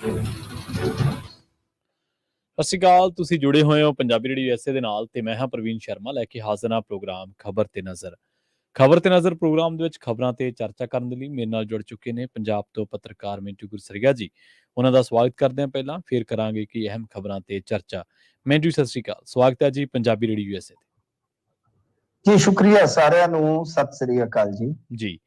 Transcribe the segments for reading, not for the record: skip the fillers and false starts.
ਸਤਿ ਸ਼੍ਰੀ ਅਕਾਲ, ਤੁਸੀਂ ਜੁੜੇ ਹੋਏ ਹੋ ਪੰਜਾਬੀ ਰੇਡੀਓ USA ਦੇ ਨਾਲ ਤੇ ਮੈਂ ਹਾਂ ਪ੍ਰਵੀਨ ਸ਼ਰਮਾ ਲੈ ਕੇ ਹਾਜ਼ਰ ਹਾਂ ਪ੍ਰੋਗਰਾਮ ਖਬਰ ਤੇ ਨਜ਼ਰ। ਖਬਰ ਤੇ ਨਜ਼ਰ ਪ੍ਰੋਗਰਾਮ ਦੇ ਵਿੱਚ ਖਬਰਾਂ ਤੇ ਚਰਚਾ ਕਰਨ ਦੇ ਲਈ ਮੇਰੇ ਨਾਲ ਜੁੜ ਚੁੱਕੇ ਨੇ ਪੰਜਾਬ ਤੋਂ ਪੱਤਰਕਾਰ ਮਿੰਟੂ ਗੁਰਸਰੀਆ ਜੀ। ਉਹਨਾਂ ਦਾ ਸਵਾਗਤ ਕਰਦੇ ਹਾਂ ਪਹਿਲਾਂ, ਫਿਰ ਕਰਾਂਗੇ ਕਿ ਅਹਿਮ ਖਬਰਾਂ ਤੇ ਚਰਚਾ। ਮਿੰਟੂ ਸਤਿ ਸ਼੍ਰੀ ਅਕਾਲ, ਸਵਾਗਤ ਹੈ ਜੀ ਪੰਜਾਬੀ ਰੇਡੀਓ USA ਤੇ। ਜੀ ਸ਼ੁਕਰੀਆ ਸਾਰਿਆਂ ਨੂੰ, ਸਤਿ ਸ੍ਰੀ ਅਕਾਲ ਜੀ।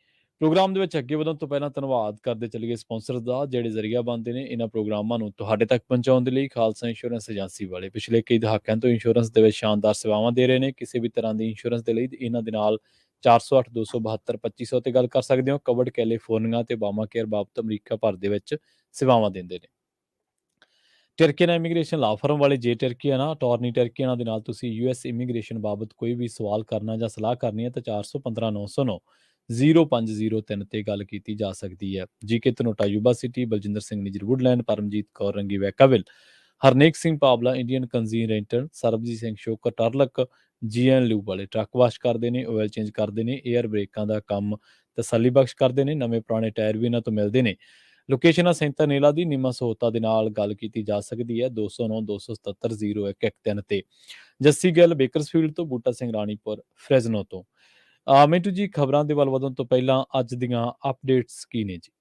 ਪ੍ਰੋਗਰਾਮ ਦੇ ਵਿੱਚ ਅੱਗੇ ਵਧਣ ਤੋਂ ਪਹਿਲਾਂ ਧੰਨਵਾਦ ਕਰਦੇ ਚੱਲੀਏ ਸਪਾਂਸਰਸ ਦਾ, ਜਿਹੜੇ ਜ਼ਰੀਆ ਬਣਦੇ ਨੇ ਇਹਨਾਂ ਪ੍ਰੋਗਰਾਮਾਂ ਨੂੰ ਤੁਹਾਡੇ ਤੱਕ ਪਹੁੰਚਾਉਣ ਦੇ ਲਈ। ਖਾਲਸਾ ਇੰਸ਼ੋਰੈਂਸ ਏਜੰਸੀ ਵਾਲੇ ਪਿਛਲੇ ਕਈ ਦਹਾਕਿਆਂ ਤੋਂ ਇੰਸ਼ੋਰੈਂਸ ਦੇ ਵਿੱਚ ਸ਼ਾਨਦਾਰ ਸੇਵਾਵਾਂ ਦੇ ਰਹੇ ਨੇ। ਕਿਸੇ ਵੀ ਤਰ੍ਹਾਂ ਦੀ ਇੰਸ਼ੋਰੈਂਸ ਦੇ ਲਈ ਇਹਨਾਂ ਦੇ ਨਾਲ 408-272-2500 ਤੇ ਗੱਲ ਕਰ ਸਕਦੇ ਹੋ। ਕਵਰਡ ਕੈਲੀਫੋਰਨੀਆ ਤੇ ਬਾਮਾ ਕੇਅਰ ਬਾਬਤ ਅਮਰੀਕਾ ਭਰ ਦੇ ਵਿੱਚ ਸੇਵਾਵਾਂ ਦਿੰਦੇ ਨੇ। ਟਰਕੀਅਨ ਇਮੀਗ੍ਰੇਸ਼ਨ ਲਾ ਫਰਮ ਵਾਲੇ ਜੇ ਟਰਕੀ ਹੈ ਨਾ, ਅਟਾਰਨੀ ਟਰਕੀ, ਇਹਨਾਂ ਦੇ ਨਾਲ ਤੁਸੀਂ US ਇਮੀਗ੍ਰੇਸ਼ਨ ਬਾਬਤ ਕੋਈ ਵੀ ਸਵਾਲ ਕਰਨਾ ਜਾਂ ਸਲਾਹ ਕਰਨੀ ਹੈ ਤਾਂ 415-909-0503 ਤੇ ਗੱਲ ਕੀਤੀ ਜਾ ਸਕਦੀ ਹੈ। GK Dhanota Yuba City, Baljinder Singh Nijjar Woodland, Paramjit Kaur Rangi Vacaville, Harnek Singh Pawla Indian ਕੰਜ਼ੀਨ ਰੈਂਟਰ, ਸਰਬਜੀਤ ਸਿੰਘ ਸ਼ੋਕਰ ਟਰਲਕ, GN ਲੂਬ ਵਾਲੇ ਟਰੱਕ ਵਾਸ਼ ਕਰਦੇ ਨੇ, ਆਇਲ ਚੇਂਜ ਕਰਦੇ ਨੇ, 에ਅਰ ਬ੍ਰੇਕਾਂ ਦਾ ਕੰਮ ਤਸੱਲੀ ਬਖਸ਼ ਕਰਦੇ ਨੇ, ਨਵੇਂ ਪੁਰਾਣੇ ਟਾਇਰ ਵੀ ਇਹਨਾਂ ਤੋਂ ਮਿਲਦੇ ਨੇ। ਲੋਕੇਸ਼ਨ ਆ ਸੈਂਟਰ ਨੇਲਾ ਦੀ। ਨਿੰਮਾ ਸਹੂਲਤਾਂ ਦੇ ਨਾਲ ਗੱਲ ਕੀਤੀ ਜਾ ਸਕਦੀ ਹੈ 209-277-0113 ਤੇ। ਜੱਸੀ ਗਿੱਲ ਬੇਕਰਸਫੀਲਡ ਤੋਂ, ਬੂਟਾ ਸਿੰਘ ਰਾਣੀਪੁਰ ਫਰੈਜ਼ਨੋ ਤੋਂ। ਮਿੰਟੂ ਜੀ, ਖਬਰਾਂ ਦੇ ਵੱਲ ਵਧਣ ਤੋਂ ਪਹਿਲਾਂ ਅੱਜ ਦੀਆਂ ਅਪਡੇਟਸ ਕੀ ਨੇ ਜੀ?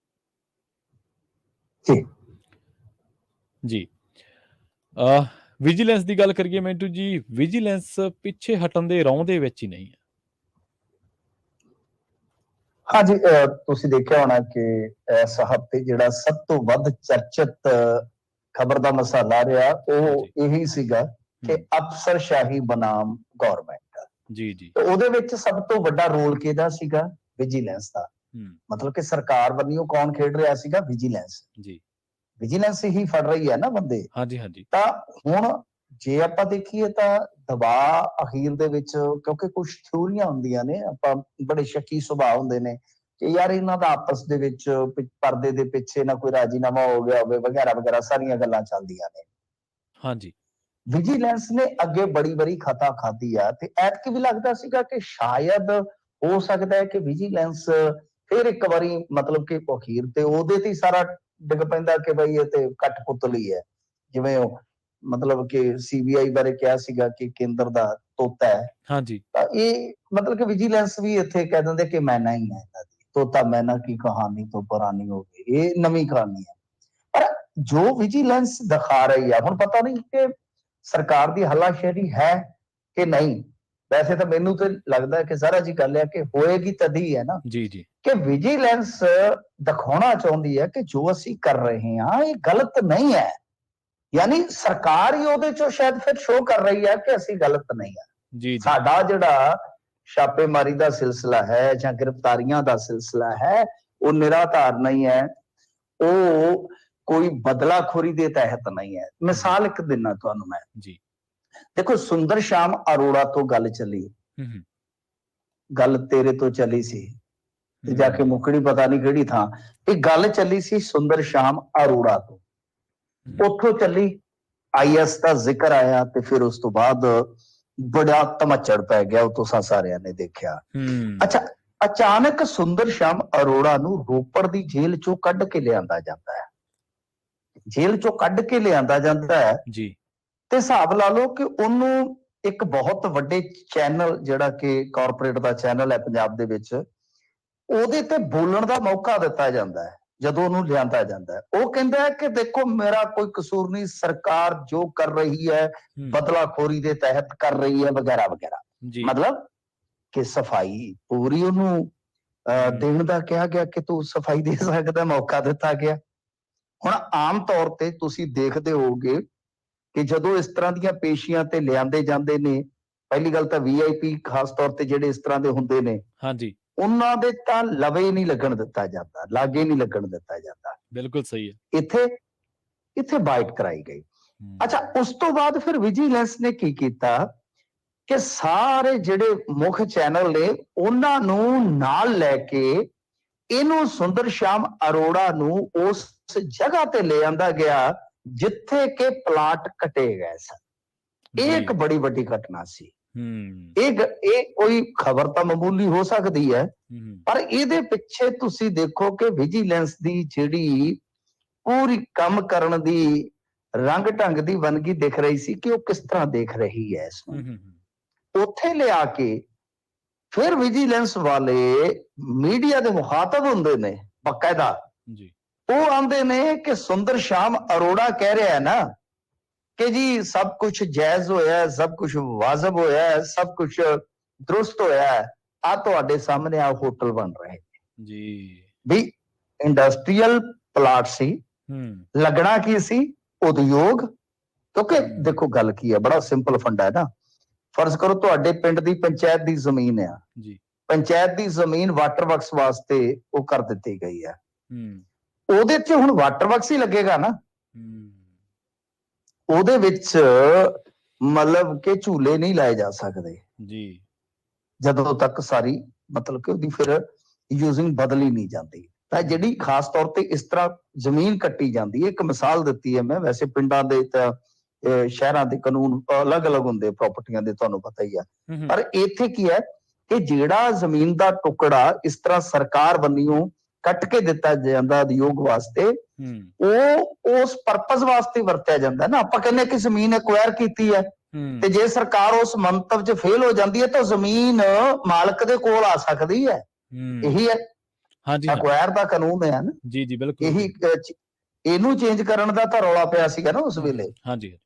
ਜੀ ਵਿਜੀਲੈਂਸ ਦੀ ਗੱਲ ਕਰੀਏ ਮਿੰਟੂ ਜੀ, ਵਿਜੀਲੈਂਸ ਪਿੱਛੇ ਹਟਣ ਦੇ ਰੌਂ ਦੇ ਵਿੱਚ ਹੀ ਨਹੀਂ ਹੈ। ਹਾਂਜੀ, ਤੁਸੀਂ ਦੇਖਿਆ ਹੋਣਾ ਕਿ ਇਸ ਹਫ਼ਤੇ ਜਿਹੜਾ ਸਭ ਤੋਂ ਵੱਧ ਚਰਚਿਤ ਖਬਰ ਦਾ ਮਸਾਲਾ ਰਿਹਾ ਉਹ ਇਹੀ ਸੀਗਾ ਕਿ ਅਫਸਰਸ਼ਾਹੀ ਬਨਾਮ ਗੌਰਮੈਂਟ। ਜੀ ਜੀ। ਉਹਦੇ ਵਿੱਚ ਸਭ ਤੋਂ ਵੱਡਾ ਰੋਲ ਕਿਹਦਾ ਸੀਗਾ? ਵਿਜੀਲੈਂਸ ਦਾ। ਮਤਲਬ ਕਿ ਸਰਕਾਰ ਵੱਲੋਂ ਕੌਣ ਖੇਡ ਰਿਹਾ ਸੀਗਾ? ਵਿਜੀਲੈਂਸ। ਜੀ। ਵਿਜੀਲੈਂਸ ਹੀ ਫੜ ਰਹੀ ਹੈ ਨਾ ਬੰਦੇ। ਹਾਂਜੀ ਹਾਂਜੀ। ਤਾਂ ਹੁਣ ਜੇ ਆਪਾਂ ਦੇਖੀਏ ਤਾਂ ਦਬਾਅ ਅਖੀਰ ਦੇ ਵਿੱਚ, ਕਿਉਂਕਿ ਕੁਝ ਥਿਊਰੀਆਂ ਹੁੰਦੀਆਂ ਨੇ, ਆਪਾਂ ਬੜੇ ਸ਼ੱਕੀ ਸੁਭਾਅ ਹੁੰਦੇ ਨੇ ਕਿ ਯਾਰ ਇਹਨਾਂ ਦਾ ਆਪਸ ਦੇ ਵਿੱਚ ਪਰਦੇ ਦੇ ਪਿੱਛੇ ਨਾ ਕੋਈ ਰਾਜੀਨਾਮਾ ਹੋ ਗਿਆ ਹੋਵੇ ਵਗੈਰਾ ਵਗੈਰਾ, ਸਾਰੀਆਂ ਗੱਲਾਂ ਚੱਲਦੀਆਂ ਨੇ। ਹਾਂਜੀ। ਵਿਜੀਲੈਂਸ ਨੇ ਅੱਗੇ ਬੜੀ ਖਤਾ ਖਾਧੀ ਆ ਤੇ ਐਤਕੀ ਵੀ ਲੱਗਦਾ ਸੀਗਾ ਕਿ ਸ਼ਾਇਦ ਹੋ ਸਕਦਾ ਹੈ ਕਿ ਵਿਜੀਲੈਂਸ ਫਿਰ ਇੱਕ ਵਾਰੀ ਮਤਲਬ ਕਿ ਅਖੀਰ ਤੇ ਉਹਦੇ ਤੇ ਸਾਰਾ ਡਿੱਗ ਪੈਂਦਾ ਕਿ ਬਈ ਇਹ ਤੇ ਕਠਪੁਤਲੀ ਹੈ। ਜਿਵੇਂ ਉਹ ਮਤਲਬ ਕਿ CBI ਬਾਰੇ ਕਿਹਾ ਸੀਗਾ ਕਿ ਕੇਂਦਰ ਦਾ ਤੋਤਾ ਹੈ। ਹਾਂਜੀ। ਤਾਂ ਇਹ ਮਤਲਬ ਕਿ ਵਿਜੀਲੈਂਸ ਵੀ ਇੱਥੇ ਕਹਿ ਦਿੰਦੇ ਕਿ ਮੈਨਾ ਹੀ ਹੈ, ਇਹਨਾਂ ਦੀ ਤੋਤਾ ਮੈਨਾ ਕੀ ਕਹਾਣੀ ਤੋਂ ਪੁਰਾਣੀ ਹੋ ਗਈ, ਇਹ ਨਵੀਂ ਕਹਾਣੀ ਹੈ। ਪਰ ਜੋ ਵਿਜੀਲੈਂਸ ਦਿਖਾ ਰਹੀ ਹੈ, ਹੁਣ ਪਤਾ ਨਹੀਂ ਕਿ ਸਰਕਾਰ ਦੀ ਹੱਲਾਸ਼ੇਰੀ ਹੈ ਕਿ ਨਹੀਂ। ਵੈਸੇ ਤਾਂ ਮੈਨੂੰ ਤੇ ਲੱਗਦਾ ਕਿ ਸਾਰਾ ਜੀ ਗੱਲ ਹੈ ਕਿ ਹੋਏਗੀ ਤਦੀ ਹੈ ਨਾ। ਜੀ ਜੀ। ਕਿ ਵਿਜੀਲੈਂਸ ਦਿਖਾਉਣਾ ਚਾਹੁੰਦੀ ਹੈ ਕਿ ਜੋ ਅਸੀਂ ਕਰ ਰਹੇ ਹਾਂ ਇਹ ਗਲਤ ਨਹੀਂ ਹੈ। ਯਾਨੀ ਸਰਕਾਰ ਹੀ ਉਹਦੇ ਚੋਂ ਸ਼ਾਇਦ ਫਿਰ ਸ਼ੋਅ ਕਰ ਰਹੀ ਹੈ ਕਿ ਅਸੀਂ ਗਲਤ ਨਹੀਂ ਹੈ। ਜੀ। ਸਾਡਾ ਜਿਹੜਾ ਛਾਪੇਮਾਰੀ ਦਾ ਸਿਲਸਿਲਾ ਹੈ ਜਾਂ ਗ੍ਰਿਫਤਾਰੀਆਂ ਦਾ ਸਿਲਸਿਲਾ ਹੈ ਉਹ ਨਿਰਾਧਾਰ ਨਹੀਂ ਹੈ, ਉਹ ਕੋਈ ਬਦਲਾਖੋਰੀ ਦੇ ਤਹਿਤ ਨਹੀਂ ਹੈ। ਮਿਸਾਲ ਇੱਕ ਦਿਨਾ ਤੁਹਾਨੂੰ ਮੈਂ ਜੀ। ਦੇਖੋ, ਸੁੰਦਰ ਸ਼ਾਮ ਅਰੋੜਾ ਤੋਂ ਗੱਲ ਚੱਲੀ, ਗੱਲ ਤੇਰੇ ਤੋਂ ਚੱਲੀ ਸੀ ਤੇ ਜਾ ਕੇ ਮੁੱਕੜੀ ਪਤਾ ਨਹੀਂ ਕਿਹੜੀ ਥਾਂ। ਇਹ ਗੱਲ ਚੱਲੀ ਸੀ ਸੁੰਦਰ ਸ਼ਾਮ ਅਰੋੜਾ ਤੋਂ, ਉੱਥੋਂ ਚੱਲੀ, IS ਦਾ ਜ਼ਿਕਰ ਆਇਆ ਤੇ ਫਿਰ ਉਸ ਤੋਂ ਬਾਅਦ ਬੜਾ ਧਮੱਚੜ ਪੈ ਗਿਆ। ਉਹ ਤੁਸੀਂ ਸਾਰਿਆਂ ਨੇ ਦੇਖਿਆ। ਅੱਛਾ, ਅਚਾਨਕ ਸੁੰਦਰ ਸ਼ਾਮ ਅਰੋੜਾ ਨੂੰ ਰੋਪੜ ਦੀ ਜੇਲ੍ਹ ਚੋਂ ਕੱਢ ਕੇ ਲਿਆਂਦਾ ਜਾਂਦਾ ਹੈ। ਜੇਲ੍ਹ ਚੋਂ ਕੱਢ ਕੇ ਲਿਆਂਦਾ ਜਾਂਦਾ ਹੈ ਜੀ, ਤੇ ਹਿਸਾਬ ਲਾ ਲਓ ਕਿ ਉਹਨੂੰ ਇੱਕ ਬਹੁਤ ਵੱਡੇ ਚੈਨਲ, ਜਿਹੜਾ ਕਿ ਕਾਰਪੋਰੇਟ ਦਾ ਚੈਨਲ ਹੈ ਪੰਜਾਬ ਦੇ ਵਿੱਚ, ਉਹਦੇ ਤੇ ਬੋਲਣ ਦਾ ਮੌਕਾ ਦਿੱਤਾ ਜਾਂਦਾ ਹੈ। ਜਦੋਂ ਉਹਨੂੰ ਲਿਆਂਦਾ ਜਾਂਦਾ ਹੈ, ਉਹ ਕਹਿੰਦਾ ਹੈ ਕਿ ਦੇਖੋ ਮੇਰਾ ਕੋਈ ਕਸੂਰ ਨਹੀਂ, ਸਰਕਾਰ ਜੋ ਕਰ ਰਹੀ ਹੈ ਬਦਲਾਖੋਰੀ ਦੇ ਤਹਿਤ ਕਰ ਰਹੀ ਹੈ ਵਗੈਰਾ ਵਗੈਰਾ। ਮਤਲਬ ਕਿ ਸਫਾਈ ਪੂਰੀ ਉਹਨੂੰ ਦੇਣ ਦਾ ਕਿਹਾ ਗਿਆ ਕਿ ਤੂੰ ਸਫਾਈ ਦੇ ਸਕਦਾ, ਮੌਕਾ ਦਿੱਤਾ ਗਿਆ। ਹੁਣ ਆਮ ਤੌਰ ਤੇ ਤੁਸੀਂ ਦੇਖਦੇ ਹੋਗੇ ਕਿ ਜਦੋਂ ਇਸ ਤਰ੍ਹਾਂ ਦੀਆਂ ਪੇਸ਼ੀਆਂ ਤੇ ਲਿਆਂਦੇ ਜਾਂਦੇ ਨੇ, ਪਹਿਲੀ ਗੱਲ ਤਾਂ VIP ਖਾਸ ਤੌਰ ਤੇ ਜਿਹੜੇ ਇਸ ਤਰ੍ਹਾਂ ਦੇ ਹੁੰਦੇ ਨੇ, ਹਾਂਜੀ, ਉਹਨਾਂ ਦੇ ਤਾਂ ਲਵੇ ਨਹੀਂ ਲੱਗਣ ਦਿੱਤਾ ਜਾਂਦਾ, ਲਾਗੇ ਨਹੀਂ ਲੱਗਣ ਦਿੱਤਾ ਜਾਂਦਾ। ਬਿਲਕੁਲ ਸਹੀ ਹੈ। ਇੱਥੇ ਬਾਈਟ ਕਰਾਈ ਗਈ। ਅੱਛਾ, ਉਸ ਤੋਂ ਬਾਅਦ ਫਿਰ ਵਿਜੀਲੈਂਸ ਨੇ ਕੀ ਕੀਤਾ ਕਿ ਸਾਰੇ ਜਿਹੜੇ ਮੁੱਖ ਚੈਨਲ ਨੇ ਉਹਨਾਂ ਨੂੰ ਨਾਲ ਲੈ ਕੇ ਇਹਨੂੰ ਸੁੰਦਰ ਸ਼ਾਮ ਅਰੋੜਾ ਨੂੰ ਉਸ ਜਗ੍ਹਾ ਤੇ ਲੈ ਆਂਦਾ ਗਿਆ ਜਿੱਥੇ ਕਿ ਪਲਾਟ ਕੱਟੇ ਗਏ ਸਨ। ਇਹ ਇੱਕ ਬੜੀ ਵੱਡੀ ਘਟਨਾ ਸੀ। ਇਹ ਕੋਈ ਖਬਰ ਤਾਂ ਮਾਮੂਲੀ ਹੋ ਸਕਦੀ ਹੈ, ਪਰ ਇਹਦੇ ਪਿੱਛੇ ਤੁਸੀਂ ਦੇਖੋ ਕਿ ਵਿਜੀਲੈਂਸ ਦੀ ਜਿਹੜੀ ਪੂਰੀ ਕੰਮ ਕਰਨ ਦੀ ਰੰਗ ਢੰਗ ਦੀ ਵੰਨਗੀ ਦਿਖ ਰਹੀ ਸੀ ਕਿ ਉਹ ਕਿਸ ਤਰ੍ਹਾਂ ਦੇਖ ਰਹੀ ਹੈ ਇਸ ਨੂੰ। ਉੱਥੇ ਲਿਆ ਕੇ ਫਿਰ ਵਿਜੀਲੈਂਸ ਵਾਲੇ ਮੀਡੀਆ ਦੇ ਮੁਖਾਤਬ ਹੁੰਦੇ ਨੇ ਬਕਾਇਦਾ, ਜੀ ਉਹ ਆਂਦੇ ਨੇ ਕਿ ਸੁੰਦਰ ਸ਼ਾਮ ਅਰੋੜਾ ਕਹਿ ਰਿਹਾ ਹੈ ਨਾ ਕਿ ਜੀ ਸਭ ਕੁਝ ਜਾਇਜ਼ ਹੋਇਆ, ਸਭ ਕੁਝ ਵਾਜਬ ਹੋਇਆ, ਸਭ ਕੁਝ ਦਰੁਸਤ ਹੋਇਆ, ਆ ਤੁਹਾਡੇ ਸਾਹਮਣੇ ਆ ਹੋਟਲ ਬਣ ਰਹੇ ਜੀ ਵੀ ਇੰਡਸਟਰੀਅਲ ਪਲਾਟ ਸੀ, ਲੱਗਣਾ ਕੀ ਸੀ ਉਦਯੋਗ। ਕਿਉਂਕਿ ਦੇਖੋ ਗੱਲ ਕੀ ਹੈ, ਬੜਾ ਸਿੰਪਲ ਫੰਡਾ ਹੈ ਨਾ। ਫਰਜ਼ ਕਰੋ ਤੁਹਾਡੇ ਪਿੰਡ ਦੀ ਪੰਚਾਇਤ ਦੀ ਜ਼ਮੀਨ ਆ ਜੀ ਪੰਚਾਇਤ ਦੀ ਜ਼ਮੀਨ ਵਾਟਰ ਵਰਕਸ ਵਾਸਤੇ ਉਹ ਕਰ ਦਿੱਤੀ ਗਈ ਹੈ, ਉਹਦੇ 'ਚ ਹੁਣ ਵਾਟਰ ਵਰਕਸ ਹੀ ਲੱਗੇਗਾ ਨਾ, ਉਹਦੇ ਵਿੱਚ ਮਤਲਬ ਕਿ ਝੂਲੇ ਨਹੀਂ ਲਾਏ ਜਾ ਸਕਦੇ ਜੀ ਜਦੋਂ ਤੱਕ ਸਾਰੀ ਮਤਲਬ ਕਿ ਉਹਦੀ ਫਿਰ ਯੂਜ਼ਿੰਗ ਬਦਲੀ ਨਹੀਂ ਜਾਂਦੀ। ਤਾਂ ਜਿਹੜੀ ਖਾਸ ਤੌਰ ਤੇ ਇਸ ਤਰ੍ਹਾਂ ਜ਼ਮੀਨ ਕੱਟੀ ਜਾਂਦੀ ਹੈ, ਇੱਕ ਮਿਸਾਲ ਦਿੱਤੀ ਹੈ ਮੈਂ, ਵੈਸੇ ਪਿੰਡਾਂ ਦੇ ਤਾਂ ਸ਼ਹਿਰਾਂ ਦੇ ਕਾਨੂੰਨ ਅਲੱਗ-ਅਲੱਗ ਹੁੰਦੇ ਪ੍ਰਾਪਰਟੀਆਂ ਦੇ, ਤੁਹਾਨੂੰ ਪਤਾ ਹੀ ਆ, ਪਰ ਇੱਥੇ ਕੀ ਹੈ ਕਿ ਜਿਹੜਾ ਜ਼ਮੀਨ ਦਾ ਟੁਕੜਾ ਇਸ ਤਰ੍ਹਾਂ ਸਰਕਾਰ ਵੱਲੋਂ ਕੱਟ ਕੇ ਦਿੱਤਾ ਜਾਂਦਾ ਉਦਯੋਗ ਵਾਸਤੇ, ਉਹ ਉਸ ਪਰਪਸ ਵਾਸਤੇ ਵਰਤਿਆ ਜਾਂਦਾ ਨਾ। ਆਪਾਂ ਕਹਿੰਦੇ ਕਿ ਜ਼ਮੀਨ ਐਕਵਾਇਰ ਕੀਤੀ ਹੈ, ਤੇ ਜੇ ਸਰਕਾਰ ਉਸ ਮੰਤਵ 'ਚ ਫੇਲ ਹੋ ਜਾਂਦੀ ਹੈ ਤਾਂ ਜ਼ਮੀਨ ਮਾਲਕ ਦੇ ਕੋਲ ਆ ਸਕਦੀ ਹੈ। ਇਹੀ ਹੈ ਐਕਵਾਇਰ ਦਾ ਕਾਨੂੰਨ ਹੈ ਨਾ। ਜੀ ਜੀ ਬਿਲਕੁਲ। ਇਹੀ ਇਹਨੂੰ ਚੇਂਜ ਕਰਨ ਦਾ ਤਾਂ ਰੌਲਾ ਪਿਆ ਸੀਗਾ ਨਾ ਉਸ ਵੇਲੇ। ਹਾਂਜੀ।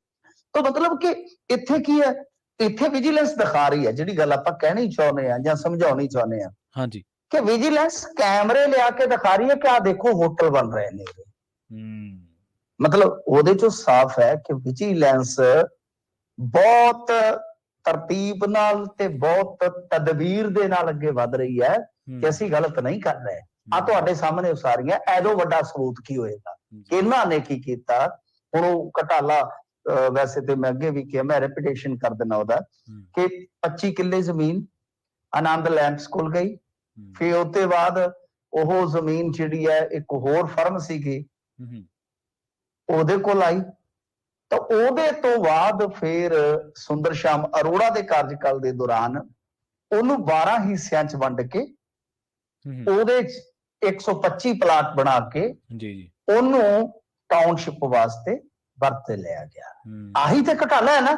ਤਾਂ ਮਤਲਬ ਕਿ ਇੱਥੇ ਕੀ ਹੈ, ਇੱਥੇ ਵਿਜੀਲੈਂਸ ਦਿਖਾ ਰਹੀ ਹੈ ਜਿਹੜੀ ਗੱਲ ਆਪਾਂ ਕਹਿਣੀ ਚਾਹੁੰਦੇ ਆ ਜਾਂ ਸਮਝਾਉਣੀ ਚਾਹੁੰਦੇ ਆ, ਹਾਂਜੀ, ਕਿ ਵਿਜੀਲੈਂਸ ਕੈਮਰੇ ਲਿਆ ਕੇ ਦਿਖਾ ਰਹੀ ਹੈ ਕਿ ਆ ਦੇਖੋ ਹੋਟਲ ਬਣ ਰਹੇ ਨੇ। ਮਤਲਬ ਉਹਦੇ ਚੋਂ ਸਾਫ਼ ਹੈ ਕਿ ਵਿਜੀਲੈਂਸ ਬਹੁਤ ਤਰਤੀਬ ਨਾਲ ਤੇ ਬਹੁਤ ਤਦਬੀਰ ਦੇ ਨਾਲ ਅੱਗੇ ਵੱਧ ਰਹੀ ਹੈ ਕਿ ਅਸੀਂ ਗਲਤ ਨਹੀਂ ਕਰ ਰਹੇ। ਆ ਤੁਹਾਡੇ ਸਾਹਮਣੇ ਉਸਾਰੀਆਂ, ਐਦੋਂ ਵੱਡਾ ਸਬੂਤ ਕੀ ਹੋਏਗਾ ਕਿ ਇਹਨਾਂ ਨੇ ਕੀ ਕੀਤਾ। ਹੁਣ ਉਹ ਘਟਾਲਾ, ਵੈਸੇ ਤੇ ਮੈਂ ਅੱਗੇ ਵੀ ਕਿਹਾ, ਮੈਂ ਰੈਪੂਟੇਸ਼ਨ ਕਰ ਦਿੰਦਾ ਉਹਦਾ, ਕਿ 25 ਕਿੱਲੇ ਜ਼ਮੀਨ ਆਨੰਦ ਲੈਂਡਸ ਕੋਲ ਗਈ, ਫਿਰ ਉਹਦੇ ਬਾਅਦ ਉਹ ਜ਼ਮੀਨ ਜਿਹੜੀ ਹੈ ਇੱਕ ਹੋਰ ਫਰਮ ਸੀਗੀ ਉਹਦੇ ਕੋਲ ਆਈ, ਤਾਂ ਉਹਦੇ ਤੋਂ ਬਾਅਦ ਫਿਰ ਸੁੰਦਰ ਸ਼ਾਮ ਅਰੋੜਾ ਦੇ ਕਾਰਜਕਾਲ ਦੇ ਦੌਰਾਨ ਉਹਨੂੰ 12 ਹਿੱਸਿਆਂ 'ਚ ਵੰਡ ਕੇ ਉਹਦੇ 'ਚ 125 ਪਲਾਟ ਬਣਾ ਕੇ ਉਹਨੂੰ ਟਾਊਨਸ਼ਿਪ ਵਾਸਤੇ ਵਰਤ ਲਿਆ ਗਿਆ। ਆਹੀ ਤੇ ਘਟਾਲਾ ਹੈ ਨਾ।